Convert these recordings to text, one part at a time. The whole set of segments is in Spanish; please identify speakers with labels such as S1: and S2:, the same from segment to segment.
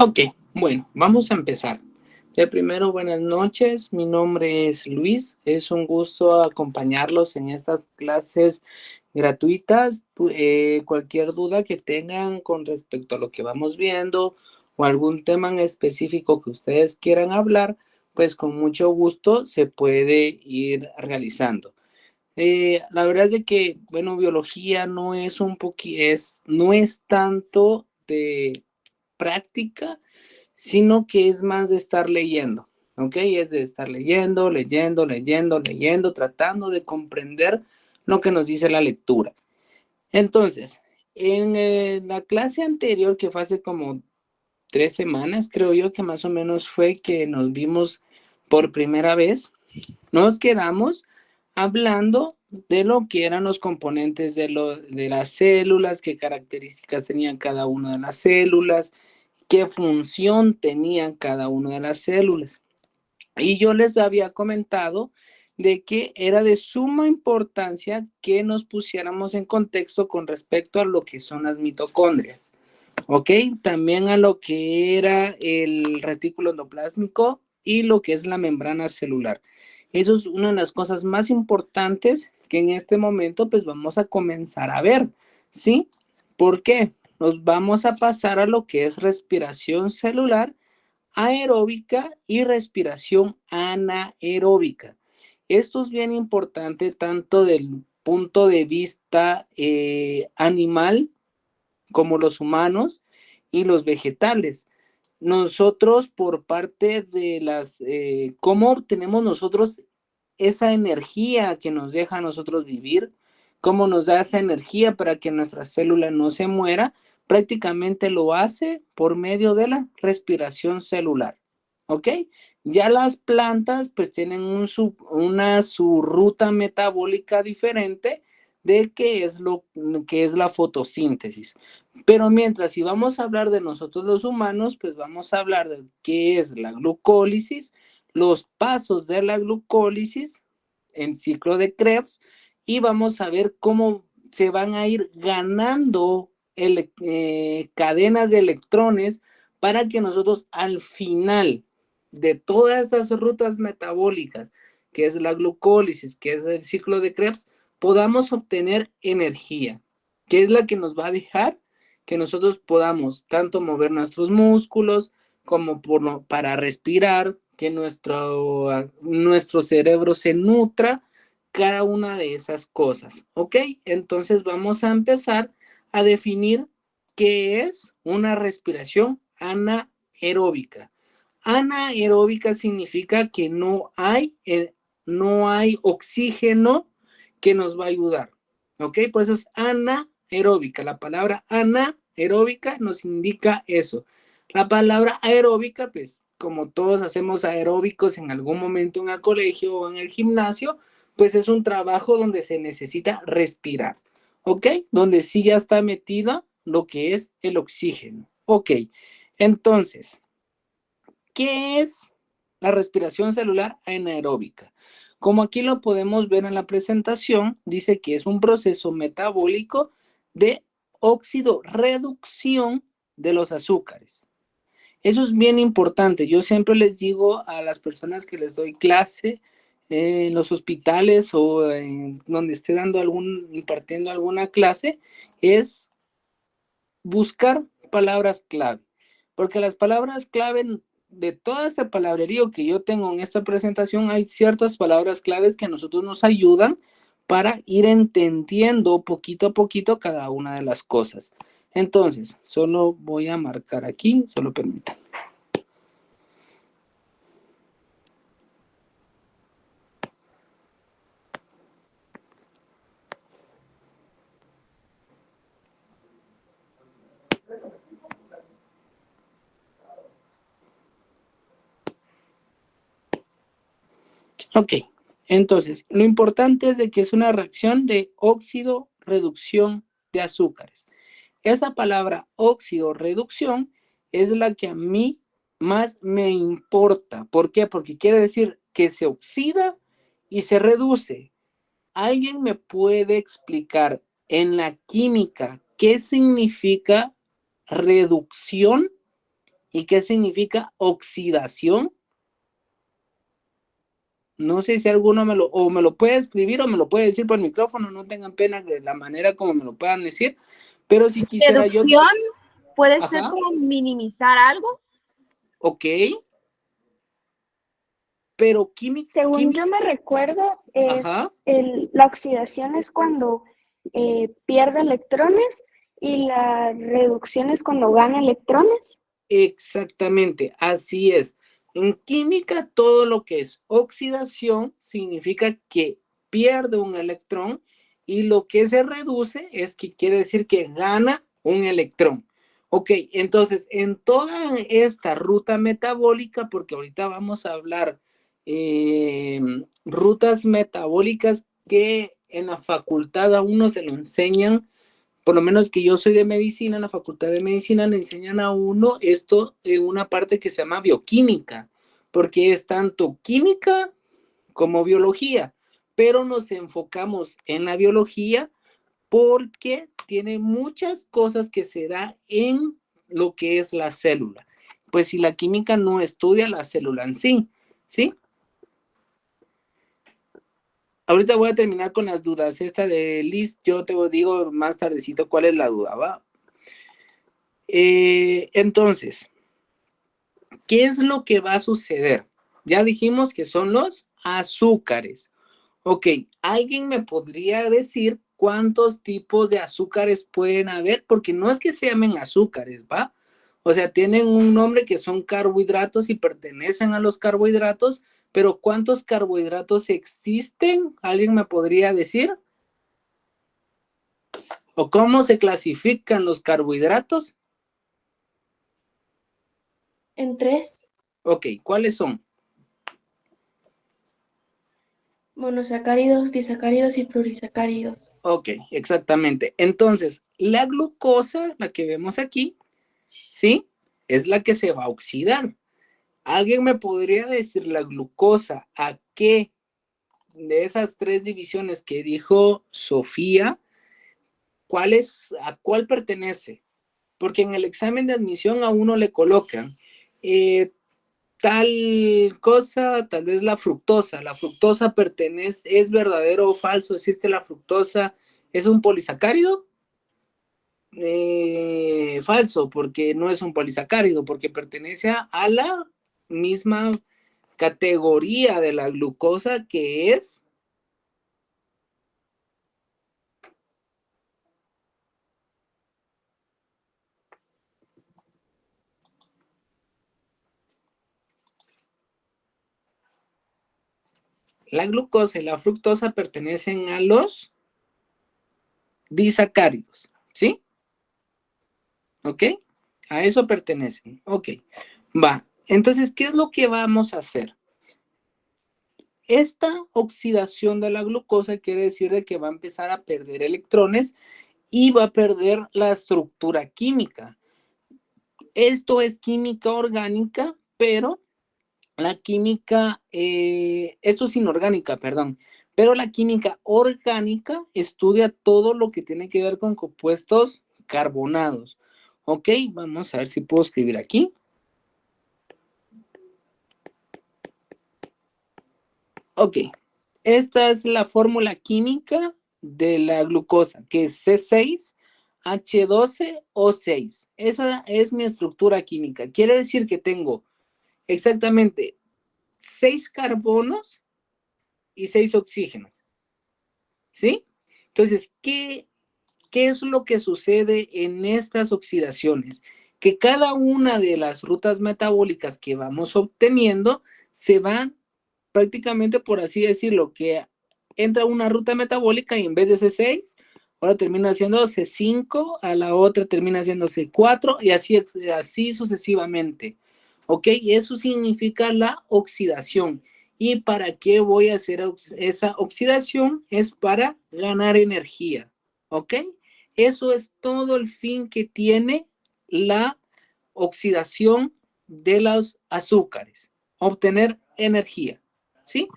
S1: Ok, bueno, vamos a empezar. Primero, buenas noches. Mi nombre es Luis. Es un gusto acompañarlos en estas clases gratuitas. Cualquier duda que tengan con respecto a lo que vamos viendo o algún tema en específico que ustedes quieran hablar, pues con mucho gusto se puede ir realizando. La verdad es de que, bueno, biología no es no es tanto de práctica, sino que es más de estar leyendo, ¿ok? Es de estar leyendo, tratando de comprender lo que nos dice la lectura. Entonces, en la clase anterior, que fue hace como 3 semanas, creo yo que más o menos fue que nos vimos por primera vez, nos quedamos hablando de lo que eran los componentes de las células, qué características tenían cada una de las células, qué función tenían cada una de las células. Y yo les había comentado de que era de suma importancia que nos pusiéramos en contexto con respecto a lo que son las mitocondrias, ¿ok? También a lo que era el retículo endoplásmico y lo que es la membrana celular. Eso es una de las cosas más importantes que en este momento pues vamos a comenzar a ver, ¿sí? ¿Por qué? Nos vamos a pasar a lo que es respiración celular aeróbica y respiración anaeróbica. Esto es bien importante tanto del punto de vista animal como los humanos y los vegetales. Nosotros por parte de cómo obtenemos nosotros esa energía que nos deja a nosotros vivir, cómo nos da esa energía para que nuestra célula no se muera, prácticamente lo hace por medio de la respiración celular, ¿ok? Ya las plantas pues tienen su ruta metabólica diferente de qué es lo que es la fotosíntesis. Pero mientras si vamos a hablar de nosotros los humanos, pues vamos a hablar de qué es la glucólisis, los pasos de la glucólisis en ciclo de Krebs y vamos a ver cómo se van a ir ganando cadenas de electrones para que nosotros al final de todas esas rutas metabólicas, que es la glucólisis, que es el ciclo de Krebs, podamos obtener energía, que es la que nos va a dejar que nosotros podamos tanto mover nuestros músculos como para respirar, que nuestro cerebro se nutra, cada una de esas cosas, ¿ok? Entonces vamos a empezar a definir qué es una respiración anaeróbica. Anaeróbica significa que no hay oxígeno que nos va a ayudar, ¿ok? Por eso es anaeróbica. La palabra anaeróbica nos indica eso. La palabra aeróbica, pues como todos hacemos aeróbicos en algún momento en el colegio o en el gimnasio, pues es un trabajo donde se necesita respirar, ¿ok? Donde sí ya está metido lo que es el oxígeno, ¿ok? Entonces, ¿qué es la respiración celular anaeróbica? Como aquí lo podemos ver en la presentación, dice que es un proceso metabólico de oxidorreducción de los azúcares. Eso es bien importante. Yo siempre les digo a las personas que les doy clase en los hospitales o en donde esté impartiendo alguna clase, es buscar palabras clave. Porque las palabras clave de toda esta palabrería que yo tengo en esta presentación, hay ciertas palabras claves que a nosotros nos ayudan para ir entendiendo poquito a poquito cada una de las cosas. Entonces, solo voy a marcar aquí, solo permítanme. Ok, entonces, lo importante es de que es una reacción de óxido-reducción de azúcares. Esa palabra óxido-reducción es la que a mí más me importa. ¿Por qué? Porque quiere decir que se oxida y se reduce. ¿Alguien me puede explicar en la química qué significa reducción? ¿Y qué significa oxidación? No sé si alguno me lo puede escribir o me lo puede decir por el micrófono, no tengan pena de la manera como me lo puedan decir, pero si quisiera yo...
S2: Reducción puede ser
S1: Ajá,
S2: como minimizar algo.
S1: ok, pero química,
S3: Según yo me recuerdo,
S1: ajá,
S3: la oxidación es cuando pierde electrones y la reducción es cuando gana electrones.
S1: exactamente, así es. En química, todo lo que es oxidación significa que pierde un electrón y lo que se reduce es que quiere decir que gana un electrón. Ok, entonces en toda esta ruta metabólica, porque ahorita vamos a hablar rutas metabólicas que en la facultad a uno se lo enseñan, por lo menos que yo soy de medicina, en la facultad de medicina le enseñan a uno esto en una parte que se llama bioquímica, porque es tanto química como biología, pero nos enfocamos en la biología porque tiene muchas cosas que se da en lo que es la célula. Pues si la química no estudia la célula en sí, ¿sí? Ahorita voy a terminar con las dudas. Esta de Liz, yo te digo más tardecito cuál es la duda, ¿va? Entonces, ¿qué es lo que va a suceder? Ya dijimos que son los azúcares. Ok, ¿alguien me podría decir cuántos tipos de azúcares pueden haber? Porque no es que se llamen azúcares, ¿va? O sea, tienen un nombre que son carbohidratos y pertenecen a los carbohidratos, pero ¿cuántos carbohidratos existen? ¿Alguien me podría decir? ¿O cómo se clasifican los carbohidratos?
S3: En 3.
S1: Ok, ¿cuáles son?
S3: Monosacáridos, disacáridos y plurisacáridos.
S1: Ok, exactamente. Entonces, la glucosa, la que vemos aquí, ¿sí? Es la que se va a oxidar. ¿Alguien me podría decir la glucosa a qué de esas tres divisiones que dijo Sofía, a cuál pertenece? Porque en el examen de admisión a uno le colocan tal cosa, tal vez la fructosa. La fructosa pertenece, ¿es verdadero o falso decir que la fructosa es un polisacárido? Falso, porque no es un polisacárido, porque pertenece a la misma categoría de la glucosa que es la glucosa y la fructosa pertenecen a los disacáridos, ¿sí? ¿Ok? A eso pertenecen. Ok, va. Entonces, ¿qué es lo que vamos a hacer? Esta oxidación de la glucosa quiere decir de que va a empezar a perder electrones y va a perder la estructura química. Esto es química orgánica, pero la química, esto es inorgánica, perdón, pero la química orgánica estudia todo lo que tiene que ver con compuestos carbonados. Ok, vamos a ver si puedo escribir aquí. Ok, esta es la fórmula química de la glucosa, que es C6H12O6. Esa es mi estructura química. Quiere decir que tengo exactamente 6 carbonos y 6 oxígenos. ¿Sí? Entonces, ¿qué es lo que sucede en estas oxidaciones? Que cada una de las rutas metabólicas que vamos obteniendo se van prácticamente, por así decirlo, que entra una ruta metabólica y en vez de C6, ahora termina siendo C5, a la otra termina siendo C4 y así sucesivamente. ¿Ok? Y eso significa la oxidación. ¿Y para qué voy a hacer esa oxidación? Es para ganar energía. ¿Ok? Eso es todo el fin que tiene la oxidación de los azúcares, obtener energía, ¿sí?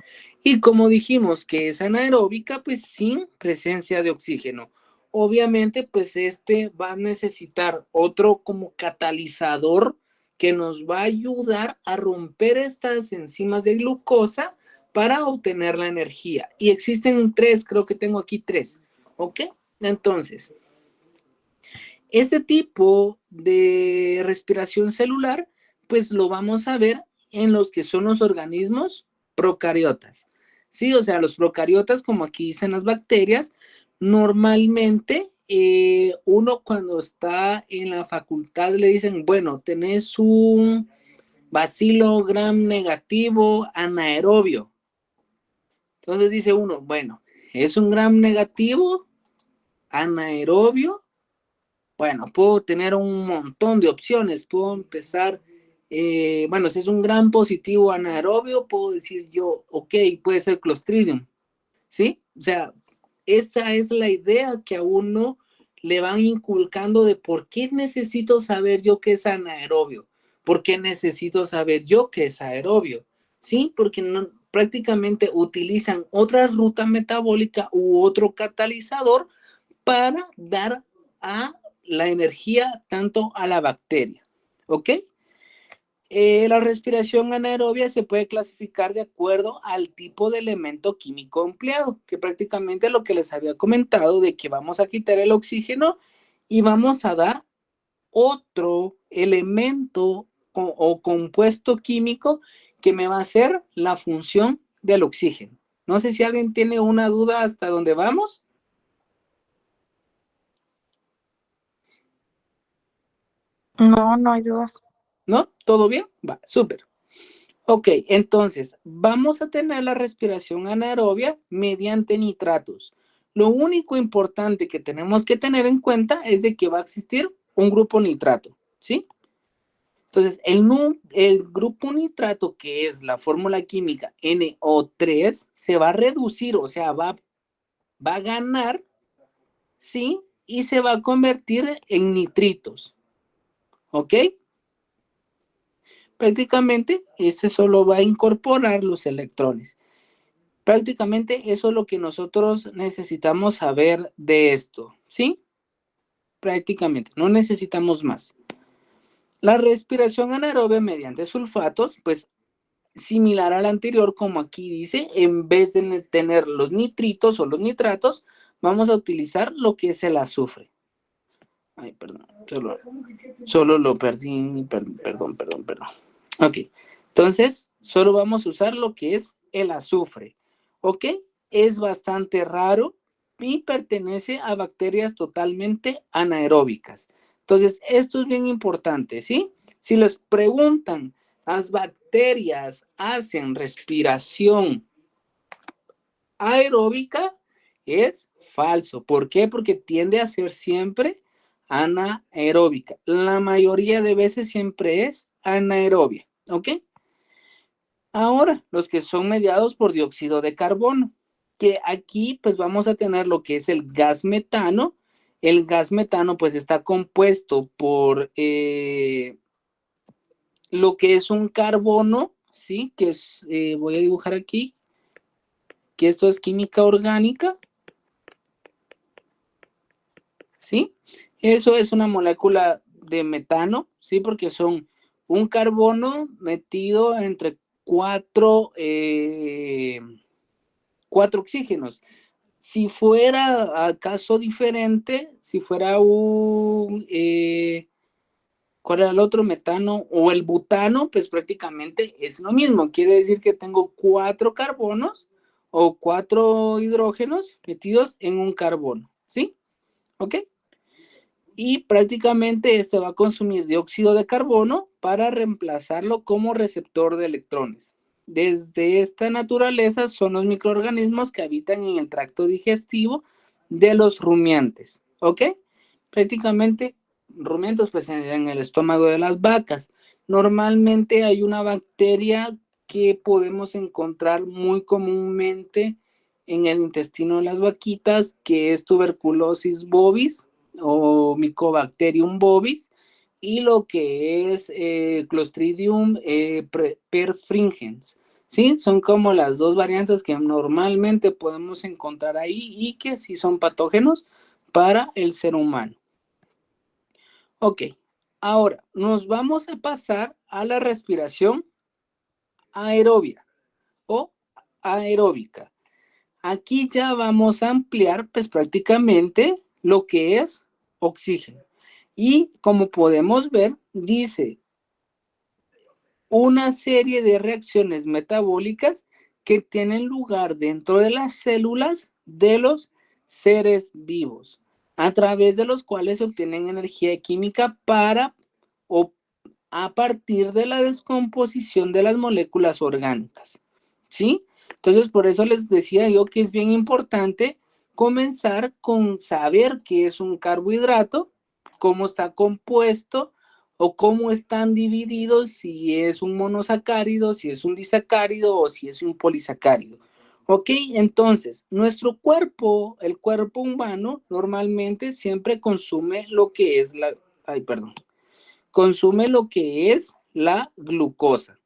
S1: Y como dijimos que es anaeróbica, pues sin presencia de oxígeno. Obviamente, pues este va a necesitar otro como catalizador que nos va a ayudar a romper estas enzimas de glucosa para obtener la energía. Y existen 3, creo que tengo aquí 3, ¿ok? Entonces, este tipo de respiración celular, pues lo vamos a ver en los que son los organismos procariotas. Sí, o sea, los procariotas, como aquí dicen las bacterias, normalmente uno cuando está en la facultad le dicen, bueno, tenés un bacilo gram negativo anaerobio. Entonces dice uno, bueno, es un gram negativo anaerobio. Bueno, puedo tener un montón de opciones. Puedo empezar, bueno, si es un gran positivo anaerobio, puedo decir yo, ok, puede ser Clostridium, ¿sí? O sea, esa es la idea que a uno le van inculcando de por qué necesito saber yo qué es anaerobio, por qué necesito saber yo qué es aerobio, ¿sí? Porque no, prácticamente utilizan otra ruta metabólica u otro catalizador para dar a la energía tanto a la bacteria, ¿ok? La respiración anaerobia se puede clasificar de acuerdo al tipo de elemento químico empleado, que prácticamente lo que les había comentado de que vamos a quitar el oxígeno y vamos a dar otro elemento o compuesto químico que me va a hacer la función del oxígeno. No sé si alguien tiene una duda hasta dónde vamos.
S2: No, no hay dudas.
S1: ¿No? ¿Todo bien? Va, súper. Ok, entonces, vamos a tener la respiración anaerobia mediante nitratos. Lo único importante que tenemos que tener en cuenta es de que va a existir un grupo nitrato, ¿sí? Entonces, el grupo nitrato, que es la fórmula química NO3, se va a reducir, o sea, va a ganar, ¿sí? Y se va a convertir en nitritos, ¿ok? Prácticamente, este solo va a incorporar los electrones. Prácticamente eso es lo que nosotros necesitamos saber de esto, ¿sí? Prácticamente, no necesitamos más. La respiración anaerobia mediante sulfatos, pues similar a la anterior, como aquí dice, en vez de tener los nitritos o los nitratos, vamos a utilizar lo que es el azufre. Ay, perdón, solo lo perdí, perdón. Ok, entonces solo vamos a usar lo que es el azufre, ¿ok? Es bastante raro y pertenece a bacterias totalmente anaeróbicas. Entonces, esto es bien importante, ¿sí? Si les preguntan, ¿las bacterias hacen respiración aeróbica? Es falso. ¿Por qué? Porque tiende a ser siempre anaeróbica. La mayoría de veces siempre es anaerobia, ¿ok? Ahora, los que son mediados por dióxido de carbono, que aquí pues vamos a tener lo que es el gas metano. El gas metano pues está compuesto por lo que es un carbono, ¿sí? Que es, voy a dibujar aquí, que esto es química orgánica, ¿sí? Eso es una molécula de metano, ¿sí? Porque son un carbono metido entre cuatro oxígenos. Si fuera acaso diferente, si fuera un, ¿cuál era el otro? Metano o el butano, pues prácticamente es lo mismo. Quiere decir que tengo 4 carbonos o 4 hidrógenos metidos en un carbono, ¿sí? ¿Ok? Y prácticamente este va a consumir dióxido de carbono para reemplazarlo como receptor de electrones. Desde esta naturaleza son los microorganismos que habitan en el tracto digestivo de los rumiantes, ¿ok? Prácticamente rumiantes pues en el estómago de las vacas. Normalmente hay una bacteria que podemos encontrar muy comúnmente en el intestino de las vaquitas, que es tuberculosis bovis o Mycobacterium bovis, y lo que es Clostridium perfringens. ¿Sí? Son como las dos variantes que normalmente podemos encontrar ahí y que sí son patógenos para el ser humano. Ok, Ahora, nos vamos a pasar a la respiración aerobia o aeróbica. Aquí ya vamos a ampliar pues prácticamente lo que es oxígeno. Y como podemos ver, dice una serie de reacciones metabólicas que tienen lugar dentro de las células de los seres vivos, a través de los cuales se obtienen energía química para o a partir de la descomposición de las moléculas orgánicas, ¿sí? Entonces, por eso les decía yo que es bien importante comenzar con saber qué es un carbohidrato, cómo está compuesto o cómo están divididos, si es un monosacárido, si es un disacárido o si es un polisacárido. ¿Ok? Entonces, nuestro cuerpo, el cuerpo humano, normalmente siempre consume lo que es consume lo que es la glucosa.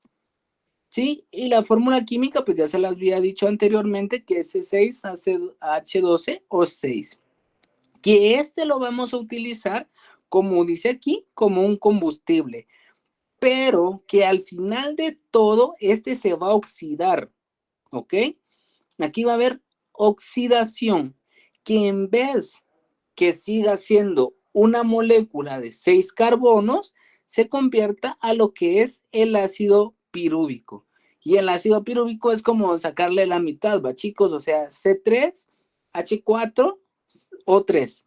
S1: ¿Sí? Y la fórmula química, pues ya se las había dicho anteriormente, que es C6H12O6. Que este lo vamos a utilizar, como dice aquí, como un combustible. Pero que al final de todo, este se va a oxidar. ¿Ok? Aquí va a haber oxidación, que en vez que siga siendo una molécula de 6 carbonos, se convierta a lo que es el ácido pirúvico. Y el ácido pirúvico es como sacarle la mitad, ¿va, chicos? O sea, C3H4O3.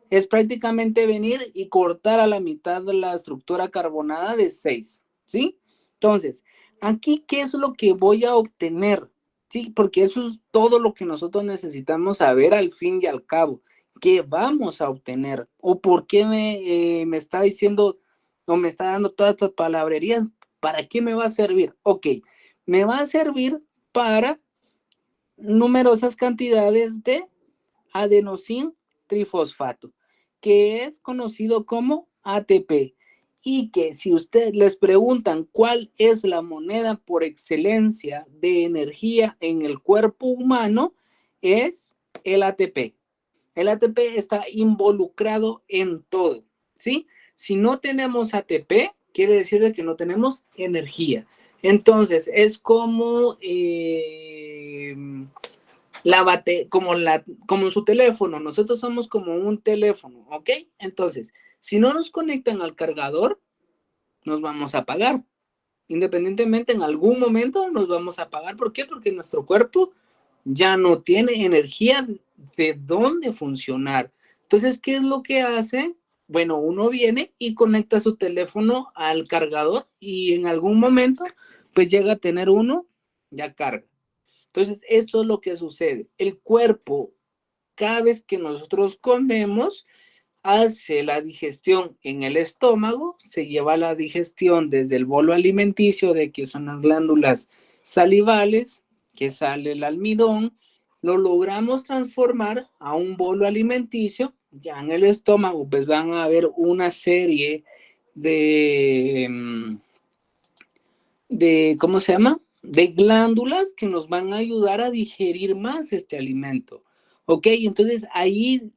S1: Es prácticamente venir y cortar a la mitad de la estructura carbonada de 6, ¿sí? Entonces, aquí, ¿qué es lo que voy a obtener? Sí, porque eso es todo lo que nosotros necesitamos saber al fin y al cabo. ¿Qué vamos a obtener? ¿O por qué me está diciendo o me está dando todas estas palabrerías? ¿Para qué me va a servir? Ok, me va a servir para numerosas cantidades de adenosín trifosfato, que es conocido como ATP. Y que si ustedes les preguntan cuál es la moneda por excelencia de energía en el cuerpo humano, es el ATP. El ATP está involucrado en todo, ¿sí? Si no tenemos ATP, quiere decir que no tenemos energía. Entonces, es como como en su teléfono, nosotros somos como un teléfono, ¿ok? Entonces, si no nos conectan al cargador, nos vamos a apagar. Independientemente, en algún momento nos vamos a apagar. ¿Por qué? Porque nuestro cuerpo ya no tiene energía de dónde funcionar. Entonces, ¿qué es lo que hace? Bueno, uno viene y conecta su teléfono al cargador y en algún momento, pues llega a tener uno, ya carga. Entonces, esto es lo que sucede. El cuerpo, cada vez que nosotros comemos, hace la digestión en el estómago, se lleva la digestión desde el bolo alimenticio, de que son las glándulas salivales, que sale el almidón, lo logramos transformar a un bolo alimenticio, ya en el estómago, pues van a haber una serie ¿cómo se llama? De glándulas que nos van a ayudar a digerir más este alimento. ¿Ok? Entonces ahí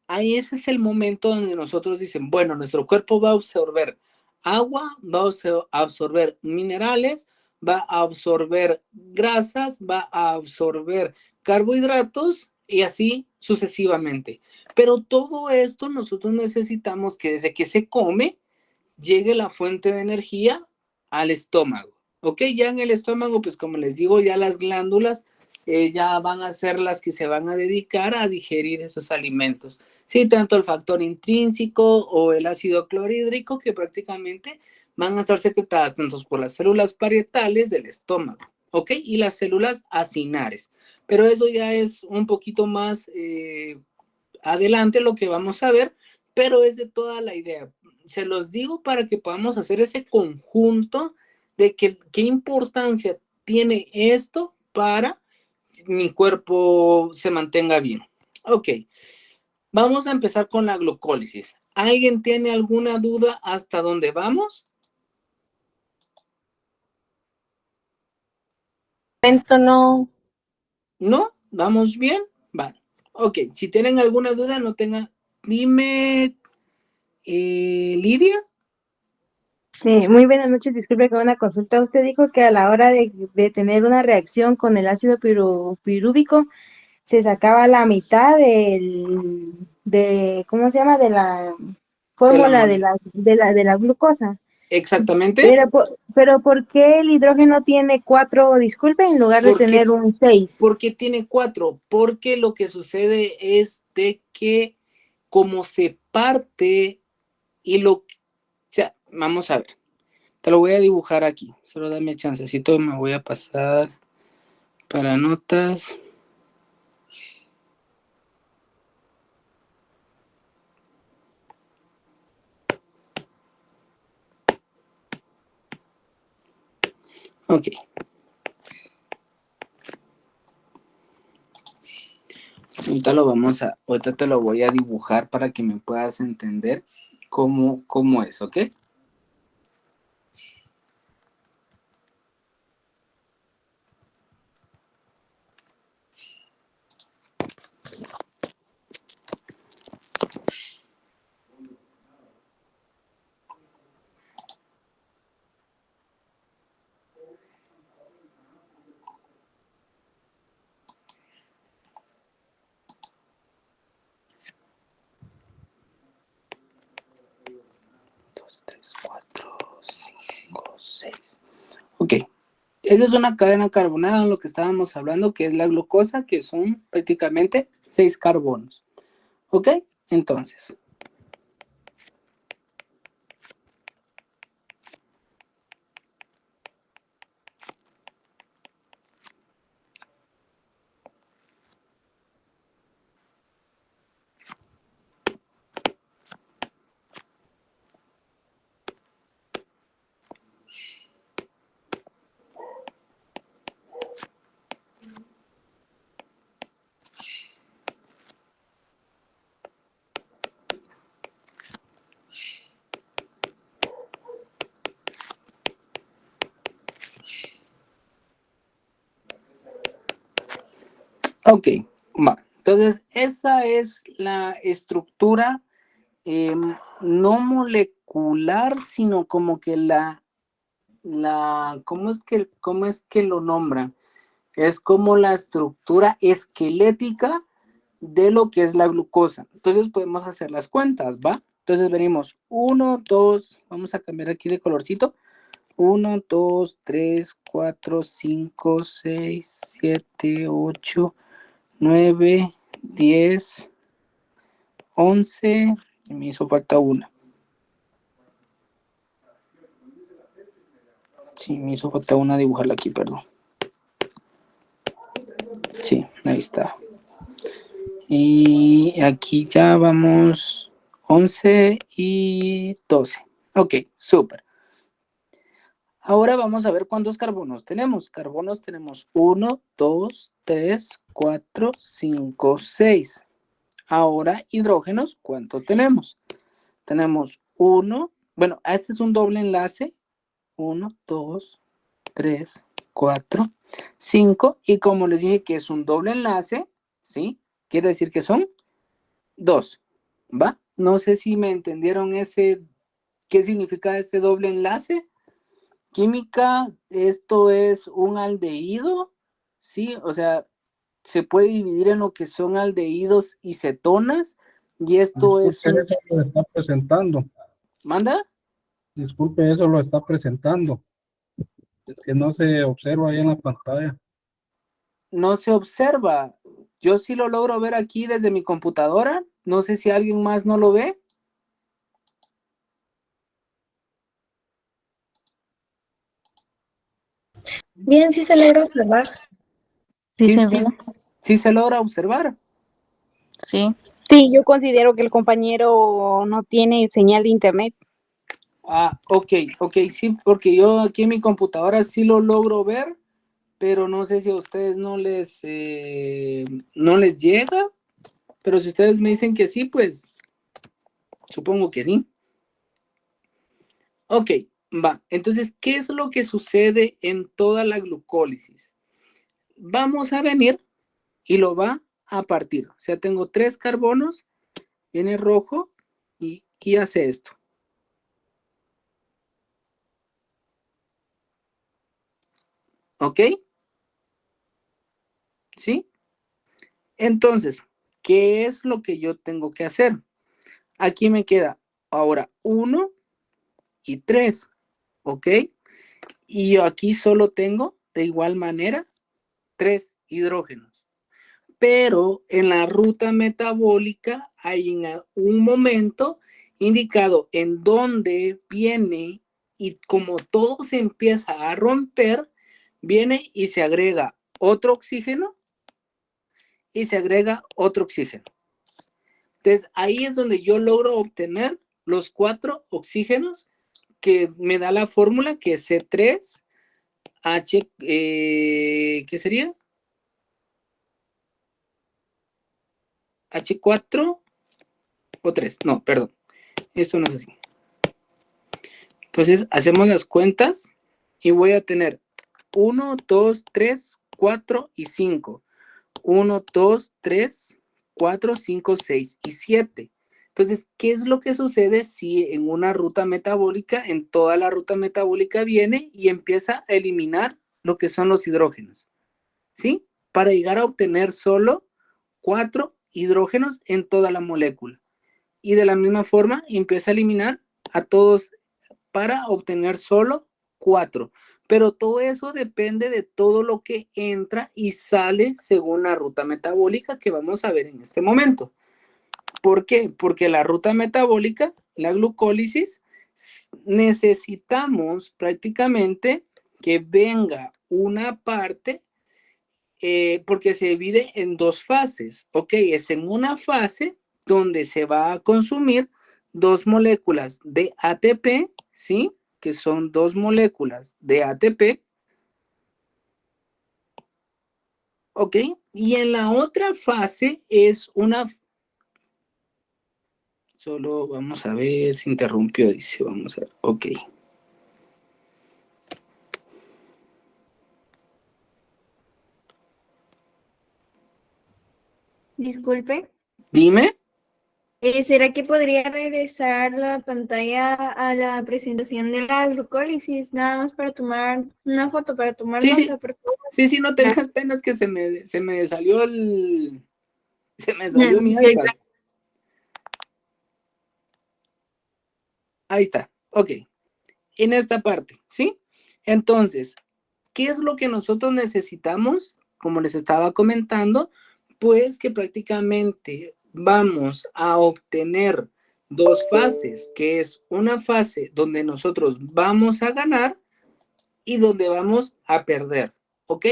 S1: ese es el momento donde nosotros dicen, bueno, nuestro cuerpo va a absorber agua, va a absorber minerales, va a absorber grasas, va a absorber carbohidratos y así sucesivamente. Pero todo esto nosotros necesitamos que desde que se come llegue la fuente de energía al estómago. ¿Ok? Ya en el estómago, pues como les digo, ya las glándulas ya van a ser las que se van a dedicar a digerir esos alimentos. Sí, tanto el factor intrínseco o el ácido clorhídrico que prácticamente van a estar secretadas tanto por las células parietales del estómago, ¿ok? Y las células acinares. Pero eso ya es un poquito más adelante lo que vamos a ver, pero es de toda la idea. Se los digo para que podamos hacer ese conjunto de qué importancia tiene esto para mi cuerpo se mantenga bien. Ok, vamos a empezar con la glucólisis. ¿Alguien tiene alguna duda hasta dónde vamos?
S2: No.
S1: ¿No? ¿Vamos bien? Vale. Ok, si tienen alguna duda, no tengan. Dime, Lidia.
S4: Muy buenas noches, disculpe con una consulta. Usted dijo que a la hora de tener una reacción con el ácido pirúvico se sacaba la mitad ¿cómo se llama? De la
S1: De la
S4: fórmula
S1: mon-
S4: de la glucosa.
S1: Exactamente,
S4: Pero ¿por qué el hidrógeno tiene 4, disculpe, en lugar de
S1: porque
S4: tener un 6?
S1: ¿por qué tiene 4? Porque lo que sucede es de que como se parte o sea, vamos a ver, te lo voy a dibujar aquí, solo dame chancecito, me voy a pasar para notas. Ok. Ahorita te lo voy a dibujar para que me puedas entender cómo es, ¿ok? Dos, tres, cuatro, cinco, seis. Ok. Esa es una cadena carbonada en lo que estábamos hablando, que es la glucosa, que son prácticamente 6 carbonos. ¿Ok? Entonces, ok, va. Entonces, esa es la estructura no molecular, sino como que ¿cómo es que lo nombran? Es como la estructura esquelética de lo que es la glucosa. Entonces podemos hacer las cuentas, ¿va? Entonces venimos 1, 2, vamos a cambiar aquí de colorcito. 1, 2, 3, 4, 5, 6, 7, 8, 9, 10, 11, y me hizo falta una. Sí, me hizo falta una dibujarla aquí, perdón. Sí, ahí está. Y aquí ya vamos 11 y 12. Ok, súper. Ahora vamos a ver cuántos carbonos tenemos. Carbonos tenemos 1, 2, 3, 4, 5, 6. Ahora hidrógenos, ¿cuánto tenemos? Tenemos 1, bueno, este es un doble enlace. 1, 2, 3, 4, 5. Y como les dije que es un doble enlace, ¿sí? Quiere decir que son 2, ¿va? No sé si me entendieron qué significa ese doble enlace. Química, esto es un aldehído, ¿sí? O sea, se puede dividir en lo que son aldehídos y cetonas, y esto es
S5: Disculpe, eso lo está presentando.
S1: ¿Manda?
S5: Disculpe, eso lo está presentando. Es que no se observa ahí en la pantalla.
S1: No se observa. Yo sí lo logro ver aquí desde mi computadora. No sé si alguien más no lo ve.
S2: Bien, sí se logra observar. Sí,
S1: Sí,
S2: se
S1: sí,
S2: ve.
S1: sí se logra observar.
S2: Sí.
S6: Sí, yo considero que el compañero no tiene señal de internet.
S1: Ah, ok, sí, porque yo aquí en mi computadora sí lo logro ver, pero no sé si a ustedes no les llega, pero si ustedes me dicen que sí, pues supongo que sí. Ok, va. Entonces, ¿qué es lo que sucede en toda la glucólisis? Vamos a venir y lo va a partir. O sea, tengo 3 carbonos, viene rojo y hace esto. ¿Ok? ¿Sí? Entonces, ¿qué es lo que yo tengo que hacer? Aquí me queda ahora 1 y 3, ¿ok? Y yo aquí solo tengo, de igual manera, 3 hidrógenos. Pero en la ruta metabólica hay un momento indicado en donde viene y como todo se empieza a romper, viene y se agrega otro oxígeno y se agrega otro oxígeno. Entonces ahí es donde yo logro obtener los 4 oxígenos que me da la fórmula que es C3H, ¿qué sería? H4 o 3, no, perdón, esto no es así. Entonces hacemos las cuentas y voy a tener 1, 2, 3, 4 y 5. 1, 2, 3, 4, 5, 6 y 7. Entonces, ¿qué es lo que sucede si en una ruta metabólica, en toda la ruta metabólica viene y empieza a eliminar lo que son los hidrógenos? ¿Sí? Para llegar a obtener solo 4 hidrógenos en toda la molécula. Y de la misma forma empieza a eliminar a todos para obtener solo 4. Pero todo eso depende de todo lo que entra y sale según la ruta metabólica que vamos a ver en este momento. ¿Por qué? Porque la ruta metabólica, la glucólisis, necesitamos prácticamente que venga una parte porque se divide en 2 fases. Ok, es en una fase donde se va a consumir 2 moléculas de ATP, ¿sí? Que son 2 moléculas de ATP. Ok, y en la otra fase es una... Solo vamos a ver, se interrumpió, dice, vamos a ver, ok.
S2: Disculpe,
S1: Dime.
S2: ¿será que podría regresar la pantalla a la presentación de la glucólisis? Nada más para tomar una foto, para tomar
S1: Sí, sí,
S2: nota, por favor.
S1: sí, no tengas pena, es que se me salió se me salió mi iPad. Ahí está, ok. En esta parte, ¿sí? Entonces, ¿qué es lo que nosotros necesitamos? Como les estaba comentando, pues que prácticamente vamos a obtener 2 fases, que es una fase donde nosotros vamos a ganar y donde vamos a perder, ¿ok?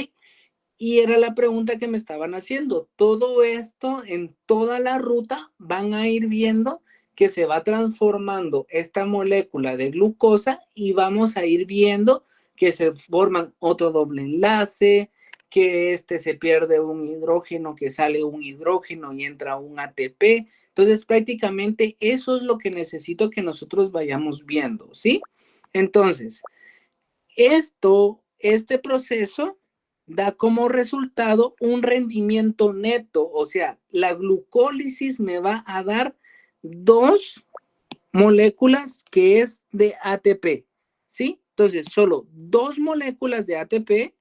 S1: Y era la pregunta que me estaban haciendo. Todo esto en toda la ruta van a ir viendo que se va transformando esta molécula de glucosa y vamos a ir viendo que se forman otro doble enlace, que se pierde un hidrógeno, que sale un hidrógeno y entra un ATP. Entonces, prácticamente eso es lo que necesito que nosotros vayamos viendo, ¿sí? Entonces, este proceso da como resultado un rendimiento neto, o sea, la glucólisis me va a dar 2 moléculas que es de ATP, ¿sí? Entonces, solo 2 moléculas de ATP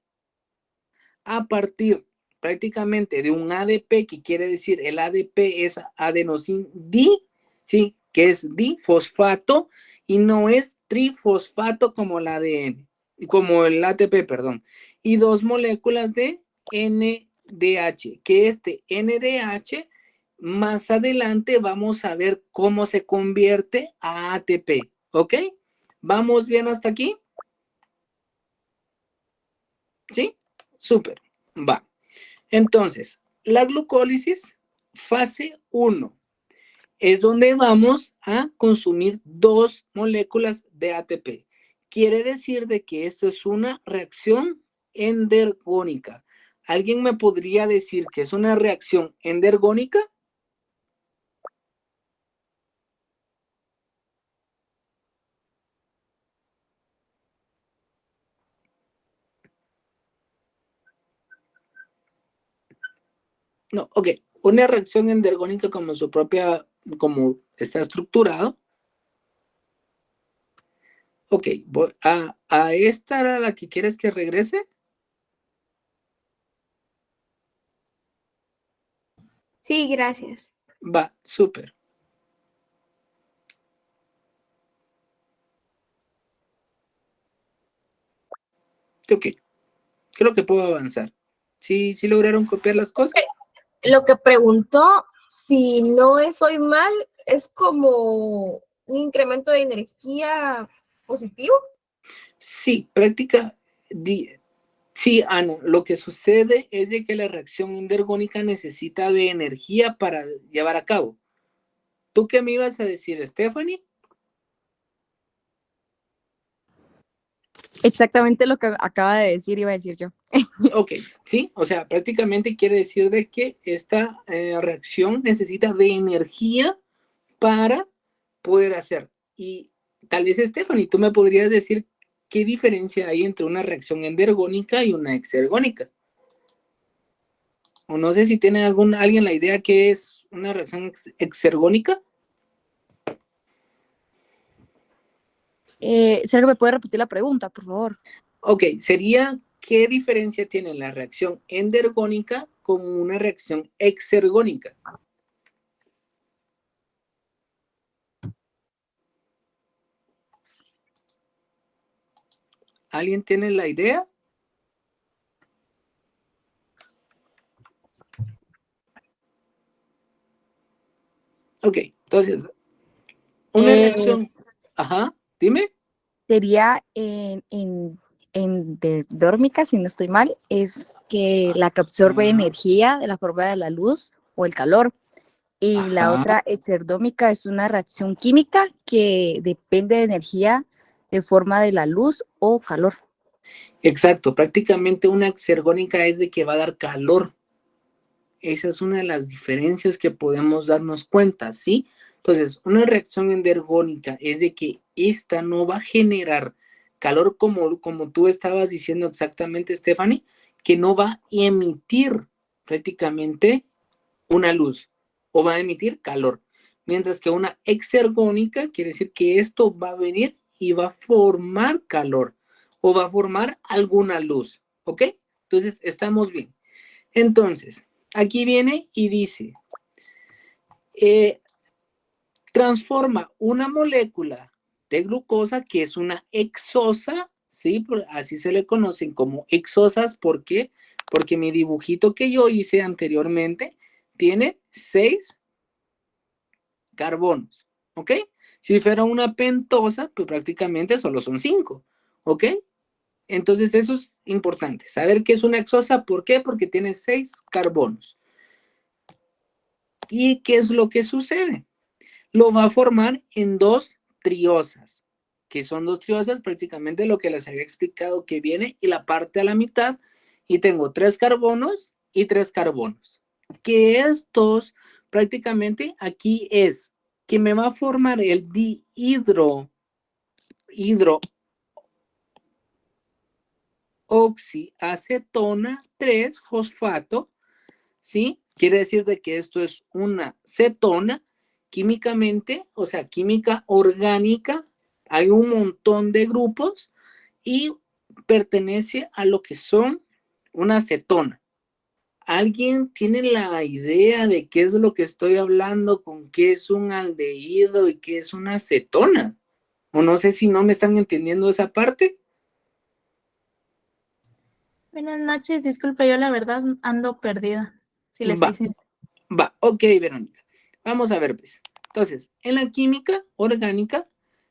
S1: a partir prácticamente de un ADP, que quiere decir el ADP es adenosín di, ¿sí? Que es difosfato y no es trifosfato como el ADN, como el ATP, perdón. Y 2 moléculas de NDH, que este NDH más adelante vamos a ver cómo se convierte a ATP, ¿ok? ¿Vamos bien hasta aquí? ¿Sí? Súper, va. Entonces, la glucólisis, fase 1, es donde vamos a consumir 2 moléculas de ATP. Quiere decir de que esto es una reacción endergónica. ¿Alguien me podría decir que es una reacción endergónica? No, ok. Una reacción endergónica como su propia, como está estructurado. Ok, a esta era la que quieres que regrese.
S2: Sí, gracias.
S1: Va, súper. Ok, creo que puedo avanzar. ¿Sí, sí lograron copiar las cosas?
S7: Lo que preguntó, si no estoy mal, es como un incremento de energía positivo.
S1: Sí, sí, Ana, lo que sucede es de que la reacción endergónica necesita de energía para llevar a cabo. ¿Tú qué me ibas a decir, Stephanie?
S8: Exactamente lo que acaba de decir, iba a decir yo.
S1: Ok, sí, o sea, prácticamente quiere decir de que esta reacción necesita de energía para poder hacer. Y tal vez, Stephanie, tú me podrías decir qué diferencia hay entre una reacción endergónica y una exergónica. O no sé si tiene alguien la idea que es una reacción exergónica.
S8: ¿Será que me puede repetir la pregunta, por favor?
S1: Ok, sería qué diferencia tiene la reacción endergónica con una reacción exergónica. ¿Alguien tiene la idea? Ok, entonces, una reacción, ajá, dime.
S8: Sería en endodérmica, si no estoy mal, es que la que absorbe energía de la forma de la luz o el calor. Y la
S1: Ajá,
S8: otra exerdómica es una reacción química que depende de energía de forma de la luz o calor.
S1: exacto, prácticamente una exergónica es de que va a dar calor. Esa es una de las diferencias que podemos darnos cuenta, ¿sí? Entonces, una reacción endergónica es de que esta no va a generar calor como tú estabas diciendo exactamente, Stephanie, que no va a emitir prácticamente una luz o va a emitir calor. Mientras que una exergónica quiere decir que esto va a venir y va a formar calor o va a formar alguna luz, ¿ok? Entonces, estamos bien. Entonces, aquí viene y dice, transforma una molécula de glucosa que es una hexosa, ¿sí? Así se le conocen como hexosas, ¿por qué? Porque mi dibujito que yo hice anteriormente tiene 6 carbonos, ¿ok? Si fuera una pentosa, pues prácticamente solo son 5, ¿ok? Entonces eso es importante, saber qué es una hexosa, ¿por qué? Porque tiene 6 carbonos. ¿Y qué es lo que sucede? Lo va a formar en 2 triosas. ¿Qué son 2 triosas? Prácticamente lo que les había explicado que viene y la parte a la mitad. Y tengo 3 carbonos y 3 carbonos. Que estos prácticamente aquí es que me va a formar el dihidroxiacetona 3 fosfato, ¿sí? Quiere decir de que esto es una cetona químicamente, o sea, química orgánica, hay un montón de grupos y pertenece a lo que son una cetona. ¿Alguien tiene la idea de qué es lo que estoy hablando, con qué es un aldehído y qué es una cetona? O no sé si no me están entendiendo esa parte.
S9: Buenas noches, disculpe, yo la verdad ando perdida, si le soy
S1: Va,
S9: sincera.
S1: va, ok, Verónica. Vamos a ver, pues. Entonces, en la química orgánica,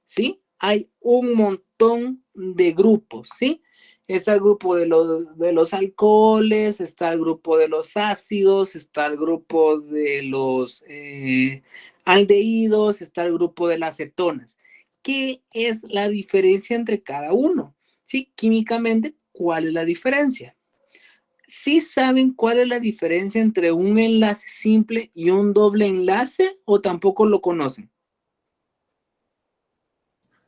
S1: ¿sí? Hay un montón de grupos, ¿sí? Está el grupo de los alcoholes, está el grupo de los ácidos, está el grupo de los aldehídos, está el grupo de las cetonas. ¿Qué es la diferencia entre cada uno? ¿Sí? Químicamente, ¿cuál es la diferencia? ¿Sí saben cuál es la diferencia entre un enlace simple y un doble enlace o tampoco lo conocen?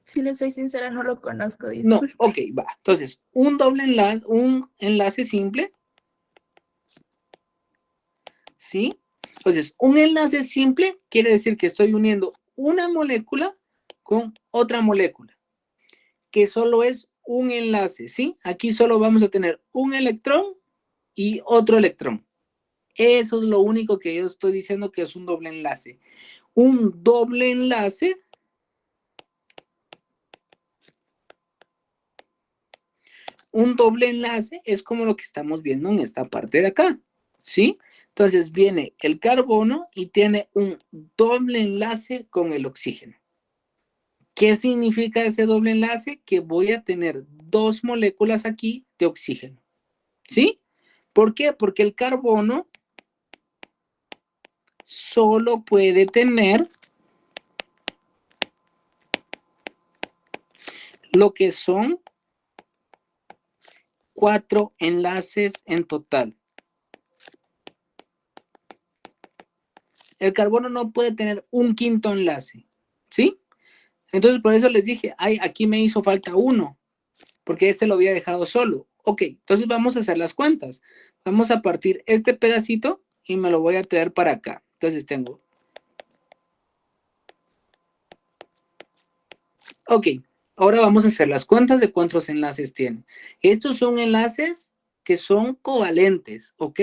S9: Si le soy sincera, no lo conozco,
S1: No,
S9: disculpe.
S1: ok, va. Entonces, un enlace simple, ¿sí? Entonces, un enlace simple quiere decir que estoy uniendo una molécula con otra molécula, que solo es un enlace, ¿sí? Aquí solo vamos a tener un electrón y otro electrón. Eso es lo único que yo estoy diciendo que es un doble enlace. Un doble enlace es como lo que estamos viendo en esta parte de acá, ¿sí? Entonces viene el carbono y tiene un doble enlace con el oxígeno. ¿Qué significa ese doble enlace? Que voy a tener dos moléculas aquí de oxígeno, ¿sí? ¿Por qué? Porque el carbono solo puede tener lo que son 4 enlaces en total. El carbono no puede tener un quinto enlace, ¿sí? Entonces, por eso les dije, ay, aquí me hizo falta uno, porque este lo había dejado solo. Ok, entonces vamos a hacer las cuentas. Vamos a partir este pedacito y me lo voy a traer para acá. Entonces tengo. Ok, ahora vamos a hacer las cuentas de cuántos enlaces tiene. Estos son enlaces que son covalentes, ¿ok?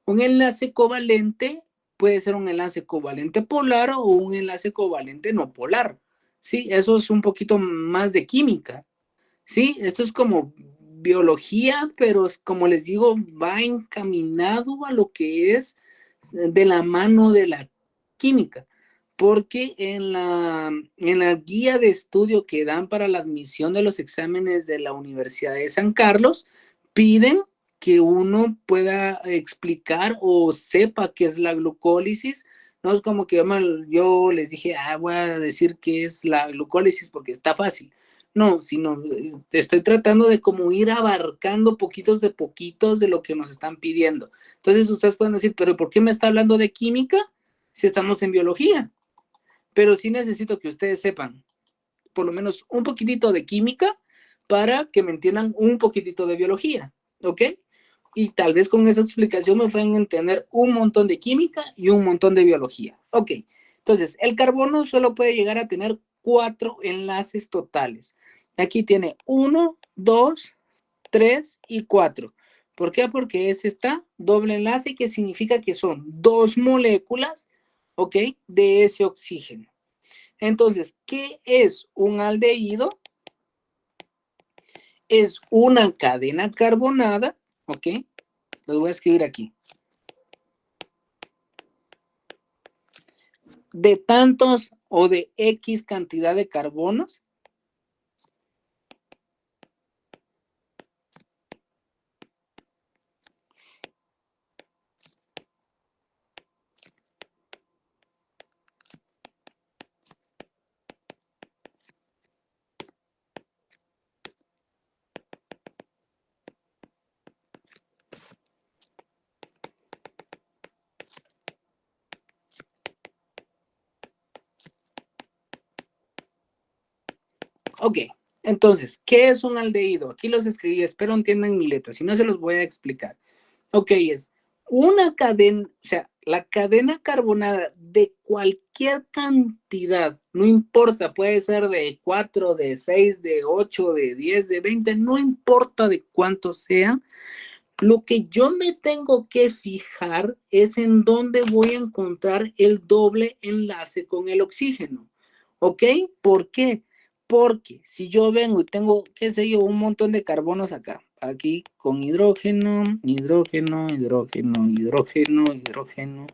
S1: Un enlace covalente puede ser un enlace covalente polar o un enlace covalente no polar. Sí, eso es un poquito más de química. Sí, esto es como biología, pero como les digo, va encaminado a lo que es de la mano de la química, porque en la guía de estudio que dan para la admisión de los exámenes de la Universidad de San Carlos, piden que uno pueda explicar o sepa qué es la glucólisis. No es como que yo les dije, voy a decir qué es la glucólisis porque está fácil. No, sino estoy tratando de como ir abarcando poquitos de lo que nos están pidiendo. Entonces ustedes pueden decir, pero ¿por qué me está hablando de química si estamos en biología? Pero sí necesito que ustedes sepan por lo menos un poquitito de química para que me entiendan un poquitito de biología, ¿ok? Y tal vez con esa explicación me pueden entender un montón de química y un montón de biología. Ok, entonces el carbono solo puede llegar a tener 4 enlaces totales. Aquí tiene 1, 2, 3 y 4. ¿Por qué? Porque es esta doble enlace que significa que son 2 moléculas, ¿ok? De ese oxígeno. Entonces, ¿qué es un aldehído? Es una cadena carbonada, ¿ok? Los voy a escribir aquí. De tantos o de X cantidad de carbonos. Ok, entonces, ¿qué es un aldehído? Aquí los escribí, espero entiendan mi letra, si no se los voy a explicar. Ok, es una cadena, o sea, la cadena carbonada de cualquier cantidad, no importa, puede ser de 4, de 6, de 8, de 10, de 20, no importa de cuánto sea, lo que yo me tengo que fijar es en dónde voy a encontrar el doble enlace con el oxígeno. ¿Ok? ¿Por qué? Porque si yo vengo y tengo, qué sé yo, un montón de carbonos acá, aquí con hidrógeno, hidrógeno, hidrógeno, hidrógeno, hidrógeno,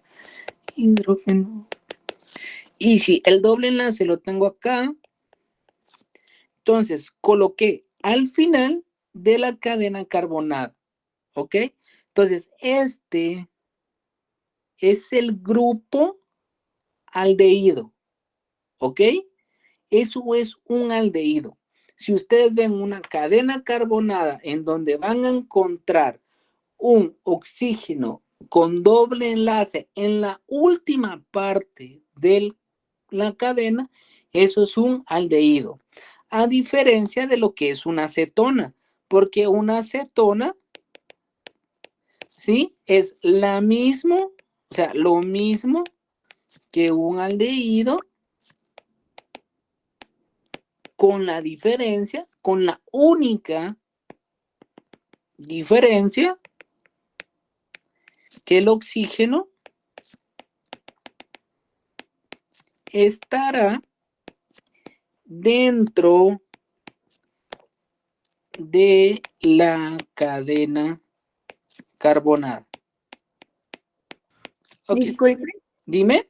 S1: hidrógeno. Y si el doble enlace lo tengo acá, entonces coloqué al final de la cadena carbonada. ¿Ok? Entonces, este es el grupo aldehído. ¿Ok? Eso es un aldehído. Si ustedes ven una cadena carbonada en donde van a encontrar un oxígeno con doble enlace en la última parte de la cadena, eso es un aldehído. A diferencia de lo que es una acetona, porque una acetona, ¿sí? Es la mismo, o sea, lo mismo que un aldehído, con la diferencia, con la única diferencia que el oxígeno estará dentro de la cadena carbonada. Ok,
S2: Disculpe.
S1: dime.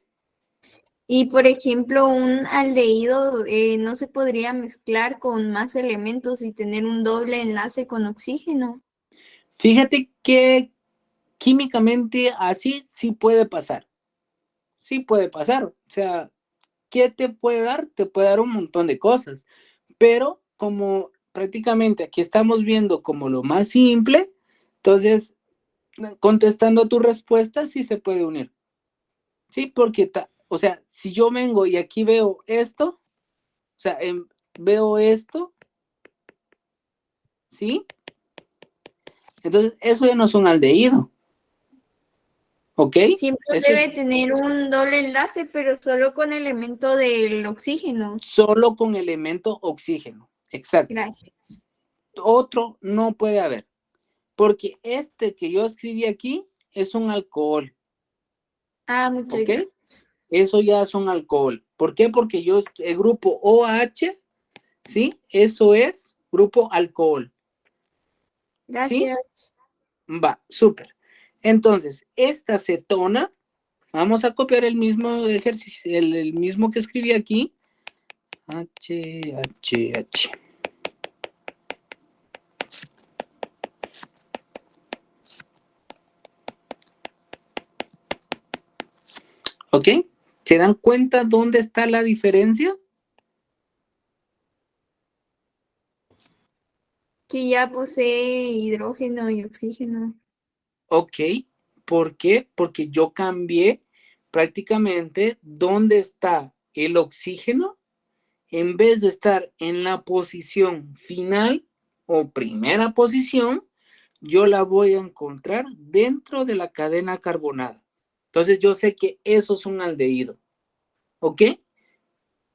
S2: Y por ejemplo, un aldehído no se podría mezclar con más elementos y tener un doble enlace con oxígeno.
S1: Fíjate que químicamente así sí puede pasar. Sí puede pasar. O sea, ¿qué te puede dar? Te puede dar un montón de cosas. Pero como prácticamente aquí estamos viendo como lo más simple, entonces, contestando a tu respuesta, sí se puede unir. Sí, porque, o sea, si yo vengo y aquí veo esto, o sea, veo esto, ¿sí? Entonces, eso ya no es un aldehído. ¿Ok?
S2: Siempre
S1: Eso
S2: debe tener un doble enlace, pero solo con elemento del oxígeno.
S1: solo con elemento oxígeno. Exacto.
S2: Gracias.
S1: Otro no puede haber. Porque este que yo escribí aquí es un alcohol.
S2: Ah, muchas
S1: ¿Ok?
S2: gracias.
S1: Eso ya es un alcohol. ¿Por qué? Porque el grupo OH, ¿sí? Eso es grupo alcohol. ¿Sí?
S2: Gracias.
S1: Va, súper. Entonces, esta cetona, vamos a copiar el mismo ejercicio, el mismo que escribí aquí. H. ¿Ok? ¿Se dan cuenta dónde está la diferencia?
S2: Que ya posee hidrógeno y oxígeno.
S1: Ok. ¿Por qué? Porque yo cambié prácticamente dónde está el oxígeno. En vez de estar en la posición final o primera posición, yo la voy a encontrar dentro de la cadena carbonada. Entonces yo sé que eso es un aldehído. ¿Ok?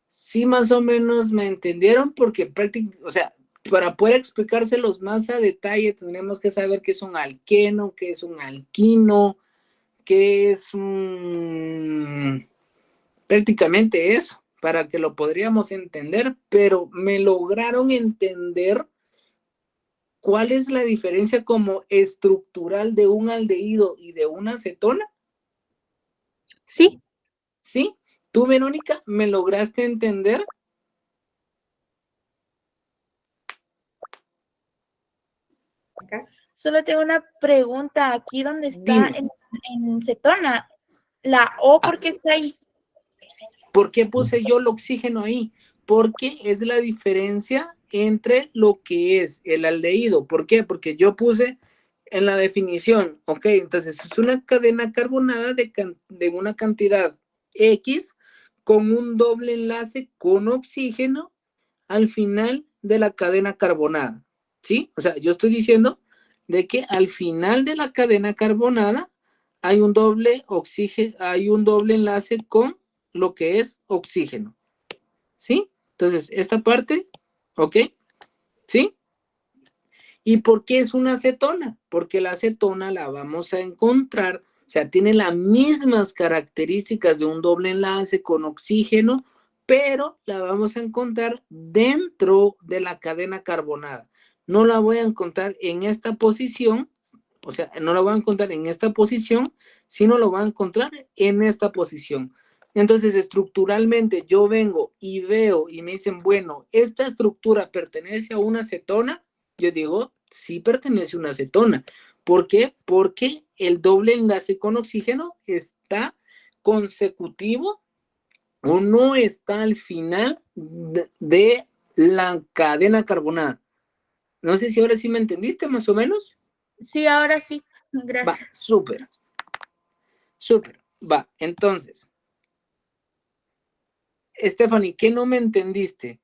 S1: Sí, más o menos me entendieron porque prácticamente, o sea, para poder explicárselos más a detalle, tendremos que saber qué es un alqueno, qué es un alquino, qué es un... prácticamente eso, para que lo podríamos entender, pero me lograron entender cuál es la diferencia como estructural de un aldehído y de una acetona.
S6: Sí,
S1: ¿Sí? ¿Tú, Verónica, me lograste entender?
S9: Solo tengo una pregunta aquí donde está
S1: Dime.
S9: en cetona. La O,
S1: Ah,
S9: ¿por qué está ahí?
S1: ¿por qué puse yo el oxígeno ahí? Porque es la diferencia entre lo que es el aldehído. ¿Por qué? Porque yo puse en la definición, ok, entonces es una cadena carbonada de una cantidad X con un doble enlace con oxígeno al final de la cadena carbonada, ¿sí? O sea, yo estoy diciendo de que al final de la cadena carbonada hay un doble enlace con lo que es oxígeno, ¿sí? Entonces, esta parte, ¿ok? ¿Sí? ¿Y por qué es una acetona? Porque la acetona la vamos a encontrar, o sea, tiene las mismas características de un doble enlace con oxígeno, pero la vamos a encontrar dentro de la cadena carbonada. No la voy a encontrar en esta posición, o sea, no la voy a encontrar en esta posición, sino lo voy a encontrar en esta posición. Entonces, estructuralmente yo vengo y veo y me dicen, bueno, esta estructura pertenece a una acetona. Yo digo, sí pertenece a una acetona. ¿Por qué? Porque el doble enlace con oxígeno está consecutivo o no está al final de la cadena carbonada. No sé si ahora sí me entendiste más o menos.
S9: Sí, ahora sí.
S1: Va,
S9: Gracias.
S1: súper. Súper. Va, entonces. Stephanie, ¿qué no me entendiste?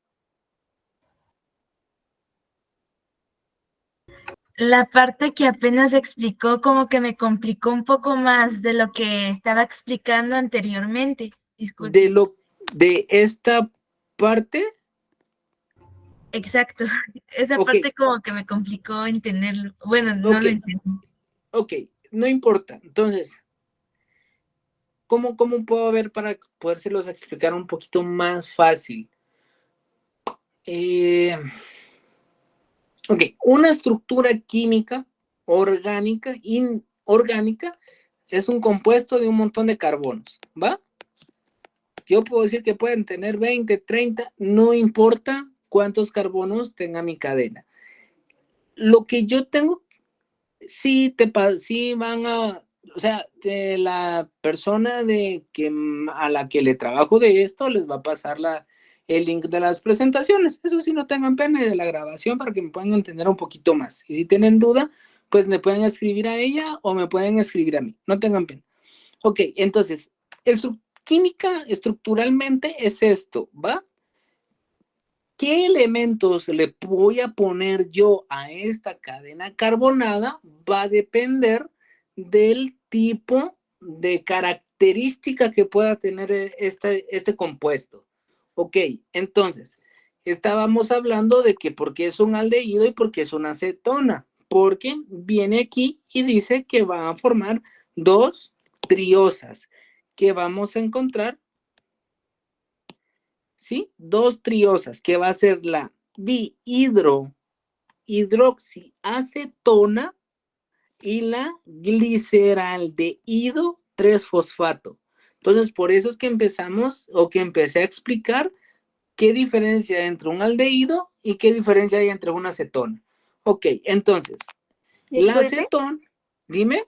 S10: La parte que apenas explicó como que me complicó un poco más de lo que estaba explicando anteriormente. Disculpe.
S1: De esta parte.
S10: Exacto. Esa
S1: Ok,
S10: parte como que me complicó entenderlo. Bueno, no
S1: ok,
S10: lo entendí.
S1: ok. no importa. Entonces, ¿cómo puedo ver para podérselos explicar un poquito más fácil? Ok, una estructura química orgánica, inorgánica, es un compuesto de un montón de carbonos, ¿va? Yo puedo decir que pueden tener 20, 30, no importa cuántos carbonos tenga mi cadena. Lo que yo tengo, sí van a, o sea, la persona a la que le trabajo de esto les va a pasar el link de las presentaciones. Eso sí, no tengan pena, de la grabación, para que me puedan entender un poquito más. Y si tienen duda, pues le pueden escribir a ella o me pueden escribir a mí. No tengan pena. Ok, entonces, química estructuralmente es esto, ¿va? ¿Qué elementos le voy a poner yo a esta cadena carbonada? Va a depender del tipo de característica que pueda tener este compuesto. Ok, entonces, estábamos hablando de que por qué es un aldehído y por qué es una acetona. Porque viene aquí y dice que va a formar dos triosas que vamos a encontrar. ¿Sí? Dos triosas, que va a ser la dihidroxiacetona y la gliceraldehído 3-fosfato. Entonces, por eso es que empecé a explicar qué diferencia hay entre un aldehído y qué diferencia hay entre una acetona. Ok, entonces, la acetona, dime.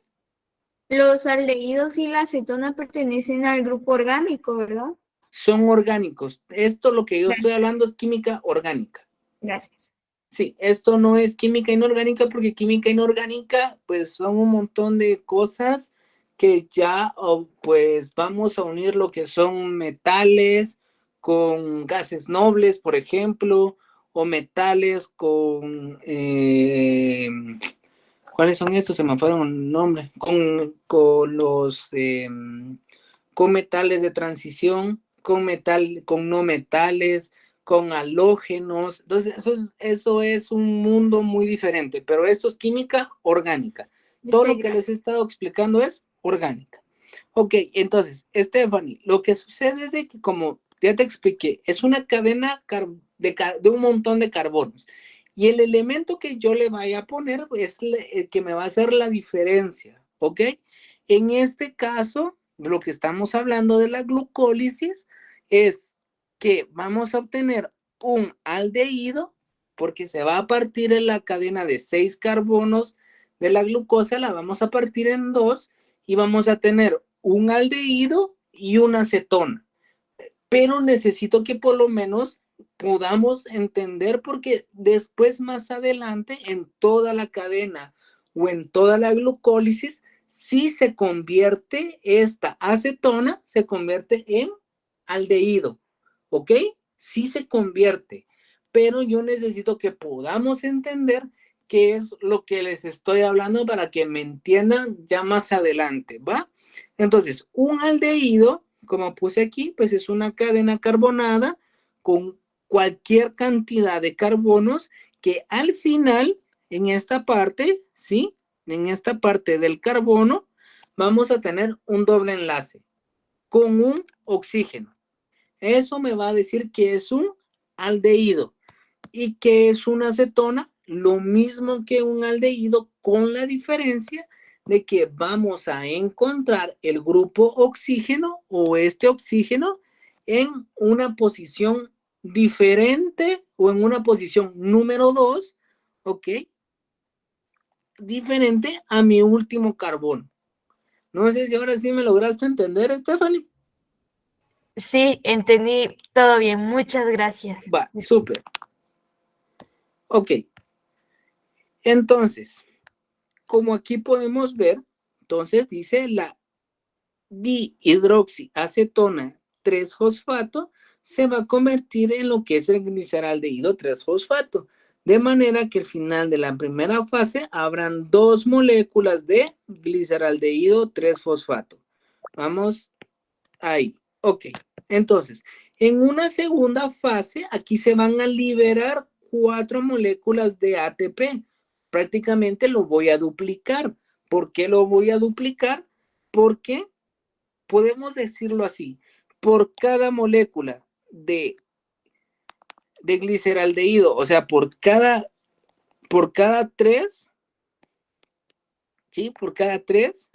S2: Los aldehídos y la acetona pertenecen al grupo orgánico, ¿verdad?
S1: Son orgánicos. Esto, lo que yo estoy hablando, es química orgánica.
S2: Gracias.
S1: Sí, esto no es química inorgánica, porque química inorgánica, pues son un montón de cosas que ya, pues vamos a unir lo que son metales con gases nobles, por ejemplo, o metales con, ¿cuáles son estos? Se me fueron el nombre. Con metales de transición, con no metales, con halógenos. Entonces, eso es un mundo muy diferente, pero esto es química orgánica. Todo lo que les he estado explicando es orgánica. Ok, entonces, Stephanie, lo que sucede es de que, como ya te expliqué, es una cadena de un montón de carbonos. Y el elemento que yo le vaya a poner es el que me va a hacer la diferencia, ¿ok? En este caso, lo que estamos hablando de la glucólisis es que vamos a obtener un aldehído, porque se va a partir en la cadena de 6 carbonos de la glucosa, la vamos a partir en 2 y vamos a tener un aldehído y una acetona. Pero necesito que por lo menos podamos entender, porque después, más adelante, en toda la cadena o en toda la glucólisis, si se convierte esta acetona, se convierte en aldehído, ¿ok? Sí se convierte, pero yo necesito que podamos entender qué es lo que les estoy hablando para que me entiendan ya más adelante, ¿va? Entonces, un aldehído, como puse aquí, pues es una cadena carbonada con cualquier cantidad de carbonos que al final, en esta parte, ¿sí? En esta parte del carbono, vamos a tener un doble enlace con un oxígeno. Eso me va a decir que es un aldehído. ¿Y que es una acetona? Lo mismo que un aldehído, con la diferencia de que vamos a encontrar el grupo oxígeno o este oxígeno en una posición diferente o en una posición número 2, ¿ok? Diferente a mi último carbono. No sé si ahora sí me lograste entender, Stephanie.
S10: Sí, entendí todo bien. Muchas gracias.
S1: Va, súper. Ok. Entonces, como aquí podemos ver, entonces dice la dihidroxiacetona 3-fosfato se va a convertir en lo que es el gliceraldehído 3-fosfato. De manera que al final de la primera fase habrán 2 moléculas de gliceraldehído 3-fosfato. Vamos ahí. Ok. Entonces, en una segunda fase, aquí se van a liberar 4 moléculas de ATP. Prácticamente lo voy a duplicar, ¿Por qué lo voy a duplicar? Porque podemos decirlo así, por cada molécula de gliceraldehído, o sea, por cada 3, ¿sí? Por cada 3,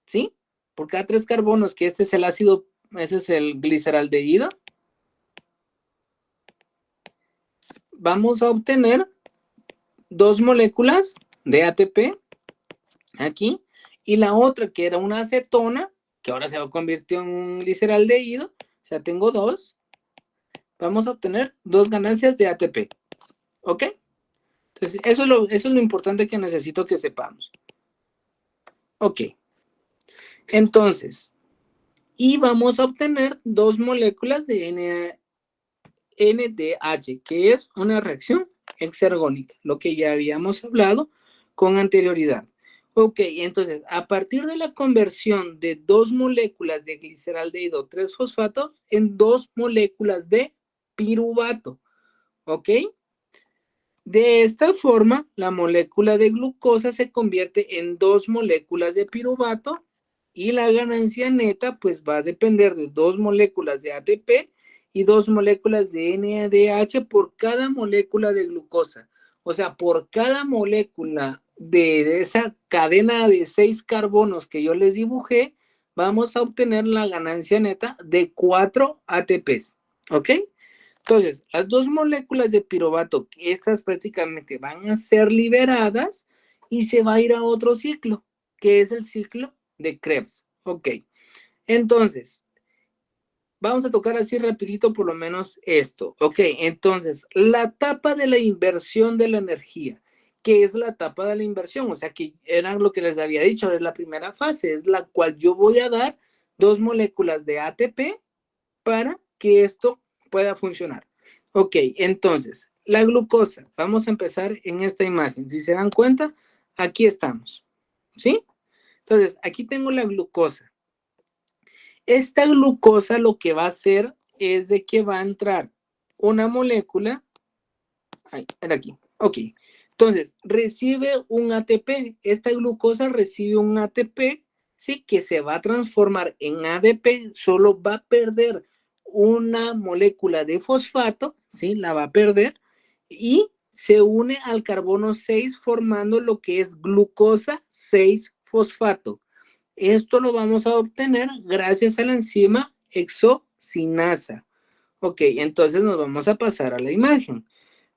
S1: ¿sí? Por cada 3 carbonos, que este es el ácido, ese es el gliceraldehído, vamos a obtener 2 moléculas de ATP aquí, y la otra que era una acetona, que ahora se convirtió en un gliceraldehído, o sea, tengo 2, vamos a obtener 2 ganancias de ATP, ¿ok? Entonces, eso es lo importante que necesito que sepamos. Ok. Entonces, y vamos a obtener 2 moléculas de NDH, que es una reacción hexergónica, lo que ya habíamos hablado con anterioridad. Ok, entonces, a partir de la conversión de 2 moléculas de gliceraldehído 3-fosfato en 2 moléculas de piruvato, ¿ok? De esta forma, la molécula de glucosa se convierte en 2 moléculas de piruvato y la ganancia neta pues va a depender de 2 moléculas de ATP y 2 moléculas de NADH por cada molécula de glucosa. O sea, por cada molécula de esa cadena de 6 carbonos que yo les dibujé, vamos a obtener la ganancia neta de 4 ATPs, ¿ok? Entonces, las 2 moléculas de piruvato, estas prácticamente van a ser liberadas y se va a ir a otro ciclo, que es el ciclo de Krebs. Ok, entonces, vamos a tocar así rapidito por lo menos esto. Ok, entonces, la etapa de la inversión de la energía. ¿Qué es la etapa de la inversión? O sea, que era lo que les había dicho, es la primera fase, es la cual yo voy a dar 2 moléculas de ATP para que esto pueda funcionar. Ok, entonces, la glucosa, vamos a empezar en esta imagen. Si se dan cuenta, aquí estamos, ¿sí? Entonces, aquí tengo la glucosa. Esta glucosa lo que va a hacer es de que va a entrar una molécula, era aquí, ok. Entonces, recibe un ATP. Esta glucosa recibe un ATP, ¿sí? Que se va a transformar en ADP, solo va a perder una molécula de fosfato, ¿sí? La va a perder y se une al carbono 6 formando lo que es glucosa 6-fosfato. Esto lo vamos a obtener gracias a la enzima hexocinasa. Ok, entonces nos vamos a pasar a la imagen.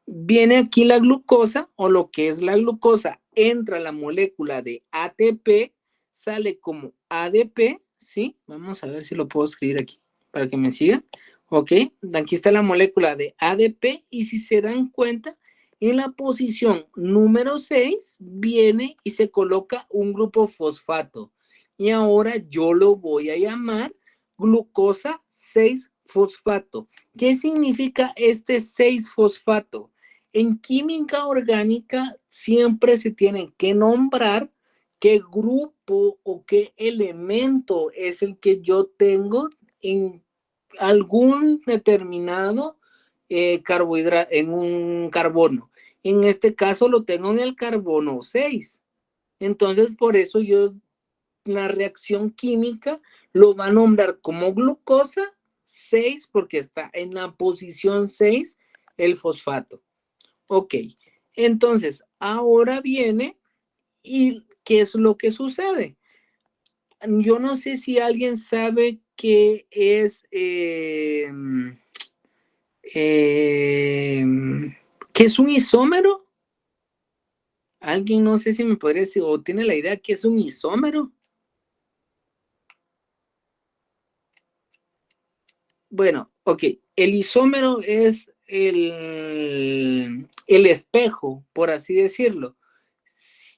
S1: Viene aquí la glucosa o lo que es la glucosa, entra la molécula de ATP, sale como ADP, ¿sí? Vamos a ver si lo puedo escribir aquí para que me sigan. Ok, aquí está la molécula de ADP y si se dan cuenta, en la posición número 6 viene y se coloca un grupo fosfato. Y ahora yo lo voy a llamar glucosa 6-fosfato. ¿Qué significa este 6-fosfato? En química orgánica siempre se tiene que nombrar qué grupo o qué elemento es el que yo tengo en algún determinado carbohidrato, en un carbono. En este caso lo tengo en el carbono 6. Entonces, por eso yo la reacción química lo va a nombrar como glucosa 6 porque está en la posición 6 el fosfato. Ok, entonces ahora viene y ¿qué es lo que sucede? Yo no sé si alguien sabe qué es ¿qué es un isómero? Alguien no sé si me podría decir o tiene la idea qué es un isómero. Bueno, ok, el isómero es el espejo, por así decirlo.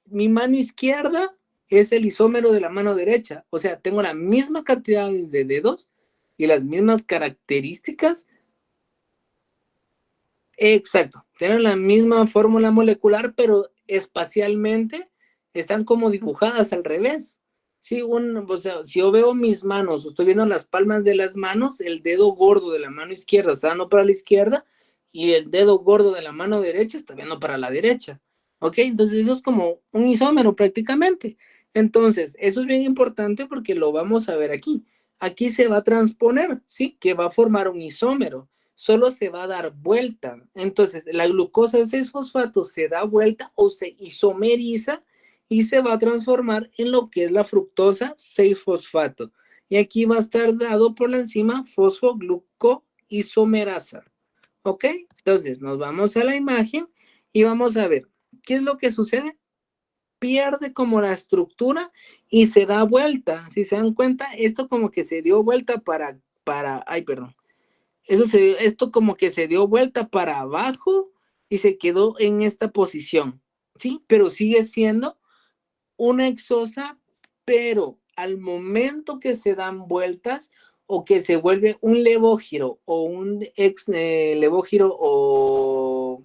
S1: Mi mano izquierda es el isómero de la mano derecha, o sea, tengo la misma cantidad de dedos y las mismas características. Exacto, tienen la misma fórmula molecular, pero espacialmente están como dibujadas al revés. Sí, o sea, si yo veo mis manos, estoy viendo las palmas de las manos, el dedo gordo de la mano izquierda está dando para la izquierda y el dedo gordo de la mano derecha está viendo para la derecha. ¿Ok? Entonces eso es como un isómero prácticamente. Entonces, eso es bien importante porque lo vamos a ver aquí. Aquí se va a transponer, ¿sí? Que va a formar un isómero. Solo se va a dar vuelta. Entonces, la glucosa 6-fosfato se da vuelta o se isomeriza y se va a transformar en lo que es la fructosa 6-fosfato. Y aquí va a estar dado por la enzima fosfoglucoisomerasa. ¿Ok? Entonces, nos vamos a la imagen y vamos a ver qué es lo que sucede. Pierde como la estructura y se da vuelta. Si se dan cuenta, esto como que se dio vuelta ay, perdón. Esto como que se dio vuelta para abajo y se quedó en esta posición, ¿sí? Pero sigue siendo una exosa, pero al momento que se dan vueltas o que se vuelve un levógiro o un levógiro o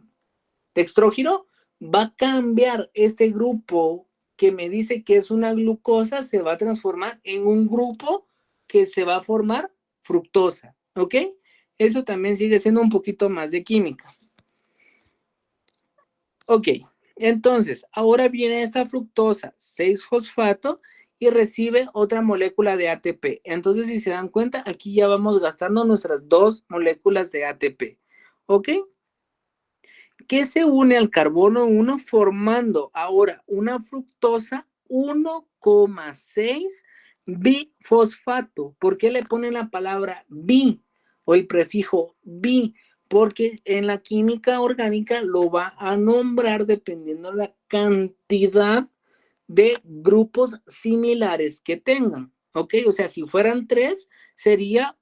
S1: dextrógiro, va a cambiar este grupo que me dice que es una glucosa, se va a transformar en un grupo que se va a formar fructosa, ¿ok? Eso también sigue siendo un poquito más de química. Ok, entonces, ahora viene esta fructosa 6-fosfato y recibe otra molécula de ATP. Entonces, si se dan cuenta, aquí ya vamos gastando nuestras 2 moléculas de ATP, ¿ok? Que se une al carbono 1 formando ahora una fructosa 1,6 bifosfato. ¿Por qué le ponen la palabra bi o el prefijo bi? Porque en la química orgánica lo va a nombrar dependiendo la cantidad de grupos similares que tengan, ¿ok? O sea, si fueran 3, sería,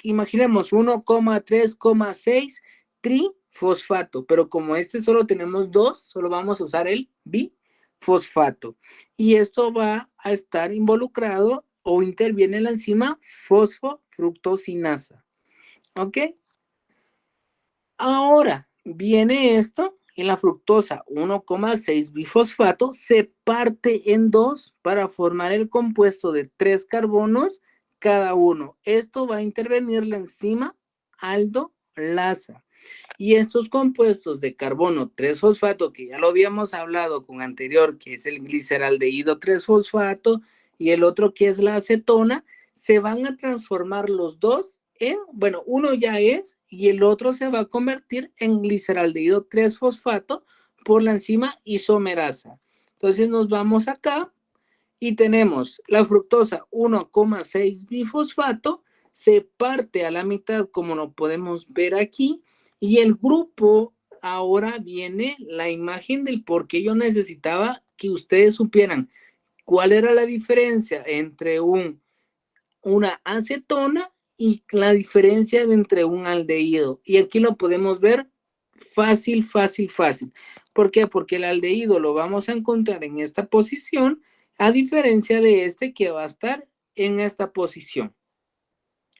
S1: imaginemos, 1,3,6 trifosfato, pero como este solo tenemos 2, solo vamos a usar el bifosfato. Y esto va a estar involucrado o interviene en la enzima fosfofructosinasa, ¿ok? Ahora viene esto y la fructosa 1,6 bifosfato se parte en 2 para formar el compuesto de 3 carbonos cada uno. Esto va a intervenir la enzima aldolasa. Y estos compuestos de carbono 3-fosfato, que ya lo habíamos hablado con anterior, que es el gliceraldehído 3-fosfato, y el otro que es la acetona, se van a transformar los dos en, bueno, uno ya es, y el otro se va a convertir en gliceraldehído 3-fosfato por la enzima isomerasa. Entonces nos vamos acá y tenemos la fructosa 1,6 bifosfato, se parte a la mitad como lo podemos ver aquí, y el grupo, ahora viene la imagen del por qué yo necesitaba que ustedes supieran cuál era la diferencia entre una acetona y la diferencia entre un aldehído. Y aquí lo podemos ver fácil, fácil, fácil. ¿Por qué? Porque el aldehído lo vamos a encontrar en esta posición, a diferencia de este que va a estar en esta posición.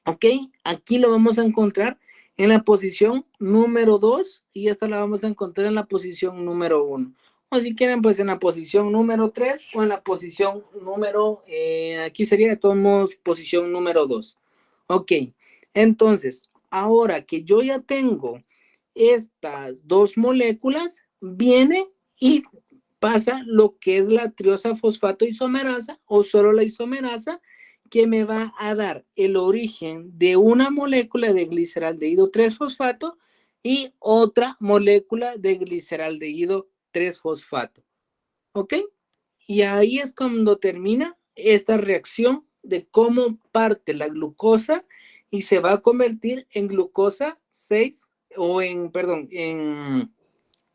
S1: ¿Ok? Aquí lo vamos a encontrar en la posición número 2 y esta la vamos a encontrar en la posición número 1. O si quieren, pues en la posición número 3 o en la posición número, aquí sería de todos modos posición número 2. Ok, entonces, ahora que yo ya tengo estas 2 moléculas, viene y pasa lo que es la triosa fosfato isomerasa o solo la isomerasa, que me va a dar el origen de una molécula de gliceraldehído 3-fosfato y otra molécula de gliceraldehído 3-fosfato. ¿Ok? Y ahí es cuando termina esta reacción de cómo parte la glucosa y se va a convertir en glucosa 6 o en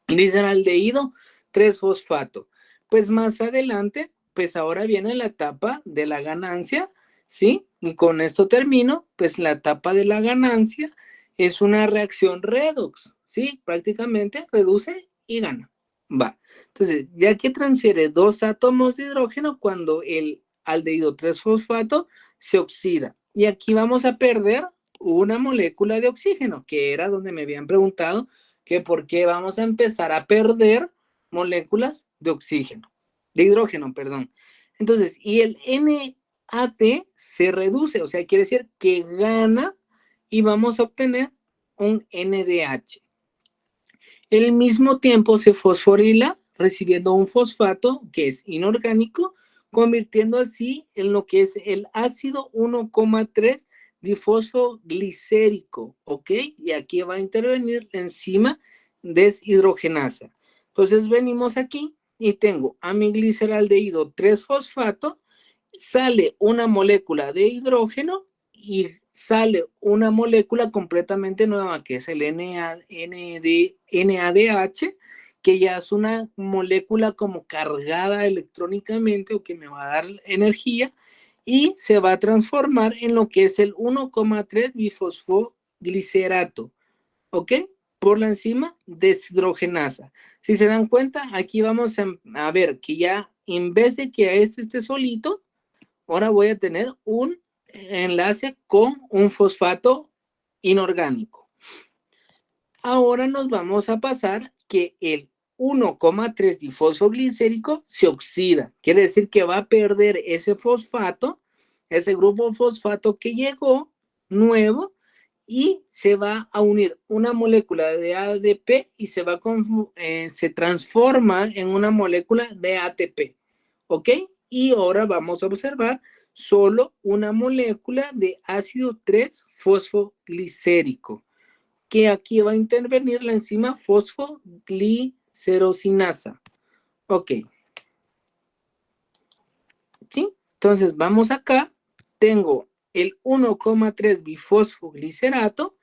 S1: gliceraldehído 3-fosfato. Pues más adelante, pues ahora viene la etapa de la ganancia, ¿sí? Y con esto termino, pues la etapa de la ganancia es una reacción redox, ¿sí? Prácticamente reduce y gana. Va. Entonces, ya que transfiere 2 átomos de hidrógeno cuando el aldehído 3-fosfato se oxida. Y aquí vamos a perder una molécula de oxígeno, que era donde me habían preguntado que por qué vamos a empezar a perder moléculas de oxígeno, de hidrógeno, perdón. Entonces, y el NAT se reduce, o sea, quiere decir que gana y vamos a obtener un NDH. Al mismo tiempo se fosforila recibiendo un fosfato que es inorgánico, convirtiendo así en lo que es el ácido 1,3 difosfoglicérico, ¿ok? Y aquí va a intervenir la enzima deshidrogenasa. Entonces venimos aquí y tengo amigliceraldehído 3-fosfato, sale una molécula de hidrógeno y sale una molécula completamente nueva que es el NADH, que ya es una molécula como cargada electrónicamente o que me va a dar energía y se va a transformar en lo que es el 1,3 bifosfoglicerato, ¿ok? Por la enzima deshidrogenasa. Si se dan cuenta, aquí vamos a ver que ya en vez de que este esté solito, ahora voy a tener un enlace con un fosfato inorgánico. Ahora nos vamos a pasar que el 1,3 difosfoglicérico se oxida. Quiere decir que va a perder ese fosfato, ese grupo fosfato que llegó nuevo, y se va a unir una molécula de ADP y se transforma en una molécula de ATP. ¿Ok? Y ahora vamos a observar solo una molécula de ácido 3-fosfoglicérico, que aquí va a intervenir la enzima fosfoglicerosinasa. Ok. ¿Sí? Entonces vamos acá. Tengo el 1,3 bifosfoglicerato.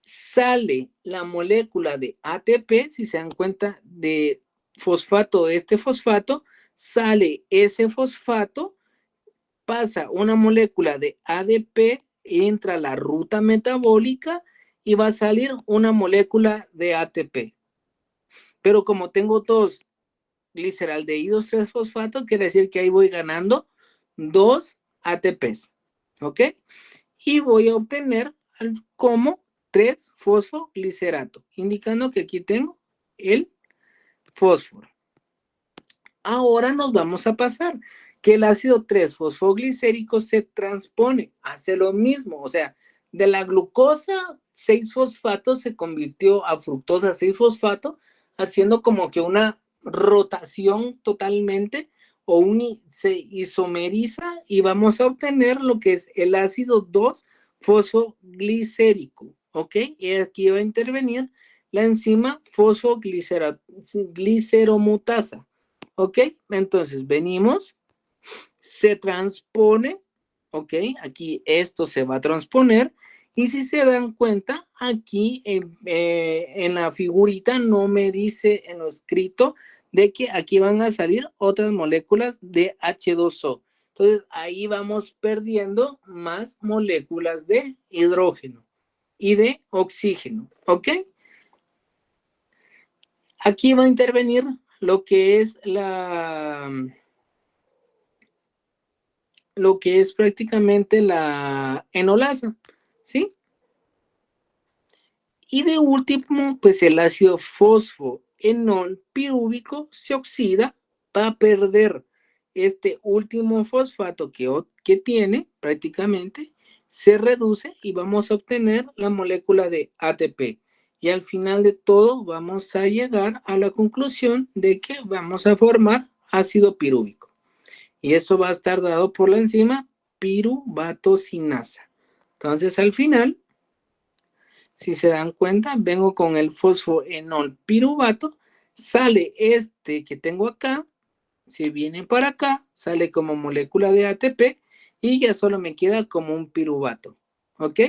S1: Sale la molécula de ATP, si se dan cuenta, de fosfato, este fosfato, sale ese fosfato, pasa una molécula de ADP, entra a la ruta metabólica y va a salir una molécula de ATP. Pero como tengo dos gliceraldehídos 3-fosfato, quiere decir que ahí voy ganando 2 ATPs, ¿ok? Y voy a obtener como 3-fosfoglicerato, indicando que aquí tengo el fósforo. Ahora nos vamos a pasar que el ácido 3-fosfoglicérico se transpone, hace lo mismo, o sea, de la glucosa 6-fosfato se convirtió a fructosa 6-fosfato, haciendo como que una rotación totalmente, o se isomeriza y vamos a obtener lo que es el ácido 2-fosfoglicérico, ¿ok? Y aquí va a intervenir la enzima fosfogliceromutasa, ¿ok? Entonces venimos, se transpone, ¿ok? Aquí esto se va a transponer y si se dan cuenta, aquí en la figurita no me dice en lo escrito de que aquí van a salir otras moléculas de H2O. Entonces ahí vamos perdiendo más moléculas de hidrógeno y de oxígeno, ¿ok? Aquí va a intervenir lo que es prácticamente la enolasa, ¿sí? Y de último, pues el ácido fosfoenol pirúvico se oxida, va a perder este último fosfato que tiene prácticamente, se reduce y vamos a obtener la molécula de ATP. Y al final de todo vamos a llegar a la conclusión de que vamos a formar ácido pirúvico. Y eso va a estar dado por la enzima piruvatocinasa. Entonces al final, si se dan cuenta, vengo con el fosfoenol piruvato, sale este que tengo acá, si viene para acá, sale como molécula de ATP y ya solo me queda como un piruvato, ¿ok?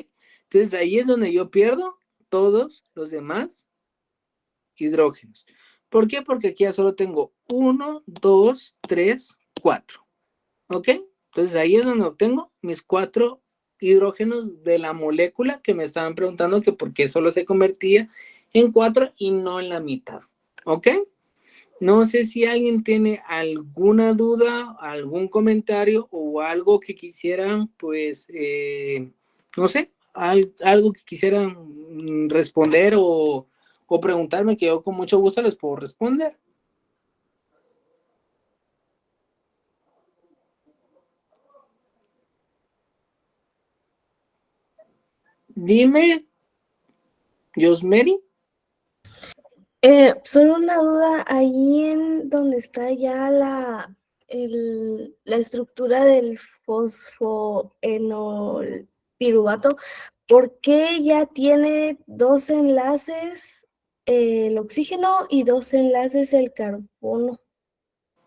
S1: Entonces ahí es donde yo pierdo todos los demás hidrógenos. ¿Por qué? Porque aquí ya solo tengo 1, 2, 3, 4, ¿ok? Entonces ahí es donde obtengo mis 4 hidrógenos de la molécula que me estaban preguntando que por qué solo se convertía en 4 y no en la mitad, ¿ok? No sé si alguien tiene alguna duda, algún comentario o algo que quisieran, pues, no sé, algo que quisieran responder o preguntarme, que yo con mucho gusto les puedo responder. Dime, Yosmeri.
S7: Solo una duda, ahí en donde está ya la estructura del fosfoenolpiruvato, ¿por qué ya tiene 2 enlaces el oxígeno y 2 enlaces el carbono?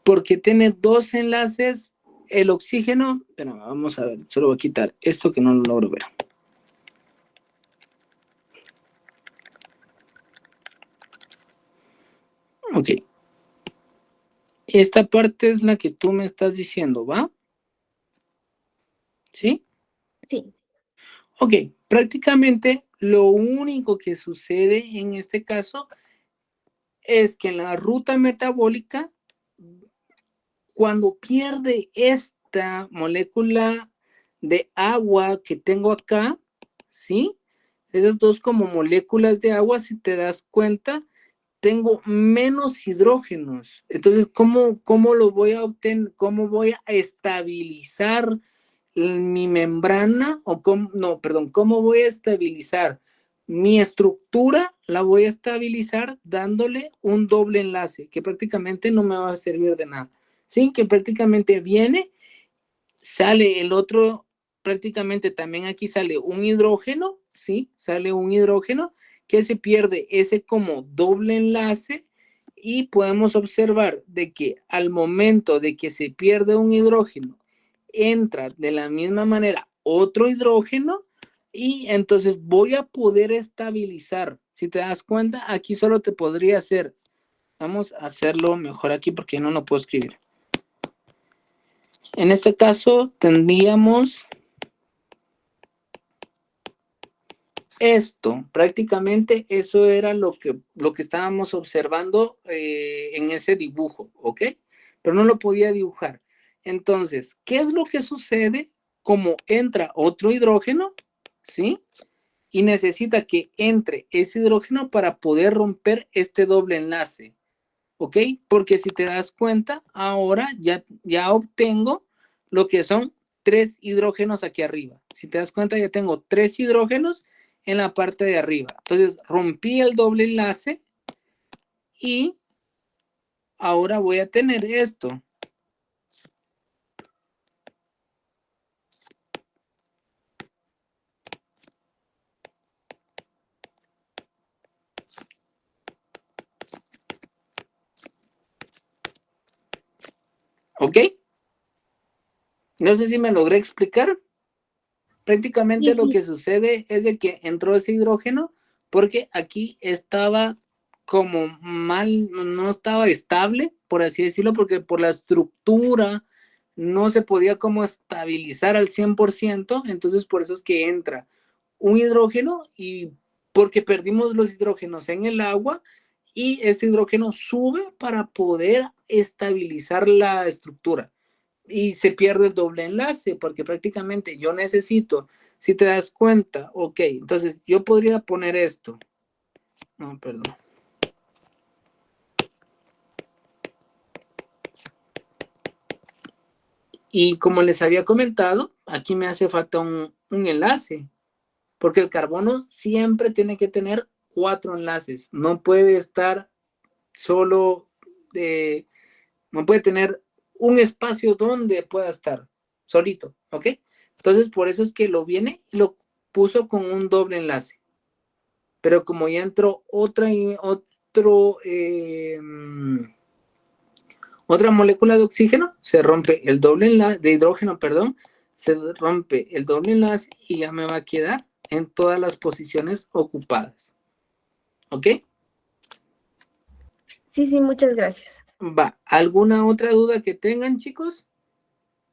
S1: Porque tiene 2 enlaces el oxígeno. Pero vamos a ver, solo voy a quitar esto que no lo logro ver. Ok. Esta parte es la que tú me estás diciendo, ¿va? ¿Sí?
S7: Sí.
S1: Ok, prácticamente lo único que sucede en este caso es que en la ruta metabólica, cuando pierde esta molécula de agua que tengo acá, ¿sí? Esas dos como moléculas de agua, si te das cuenta, tengo menos hidrógenos. Entonces, ¿cómo lo voy a obtener? ¿Cómo voy a estabilizar mi membrana? ¿Cómo voy a estabilizar mi estructura? La voy a estabilizar dándole un doble enlace, que prácticamente no me va a servir de nada. Sí, que prácticamente viene, sale el otro, prácticamente también aquí sale un hidrógeno, ¿sí? Sale un hidrógeno que se pierde ese como doble enlace y podemos observar de que al momento de que se pierde un hidrógeno, entra de la misma manera otro hidrógeno y entonces voy a poder estabilizar. Si te das cuenta, aquí solo te podría hacer, vamos a hacerlo mejor aquí porque no lo puedo escribir. En este caso tendríamos esto, prácticamente eso era lo que estábamos observando en ese dibujo, ¿ok? Pero no lo podía dibujar. Entonces, ¿qué es lo que sucede? Como entra otro hidrógeno, ¿sí? Y necesita que entre ese hidrógeno para poder romper este doble enlace, ¿ok? Porque si te das cuenta, ahora ya obtengo lo que son 3 hidrógenos aquí arriba. Si te das cuenta, ya tengo 3 hidrógenos en la parte de arriba. Entonces, rompí el doble enlace y ahora voy a tener esto. ¿Ok? No sé si me logré explicar. Prácticamente
S7: Sí,
S1: lo
S7: sí.
S1: que sucede es de que entró ese hidrógeno porque aquí estaba como mal, no estaba estable, por así decirlo, porque por la estructura no se podía como estabilizar al 100%, entonces por eso es que entra un hidrógeno y porque perdimos los hidrógenos en el agua y este hidrógeno sube para poder estabilizar la estructura y se pierde el doble enlace porque prácticamente yo necesito, si te das cuenta, ok, entonces yo podría poner esto. No, perdón. Y como les había comentado, aquí me hace falta un enlace, porque el carbono siempre tiene que tener 4 enlaces, no puede estar solo no puede tener un espacio donde pueda estar solito, ¿ok? Entonces, por eso es que lo viene y lo puso con un doble enlace. Pero como ya entró otra molécula de oxígeno, se rompe el doble enlace, de hidrógeno, perdón, se rompe el doble enlace y ya me va a quedar en todas las posiciones ocupadas. ¿Ok?
S7: Sí, muchas gracias.
S1: Va. ¿Alguna otra duda que tengan, chicos?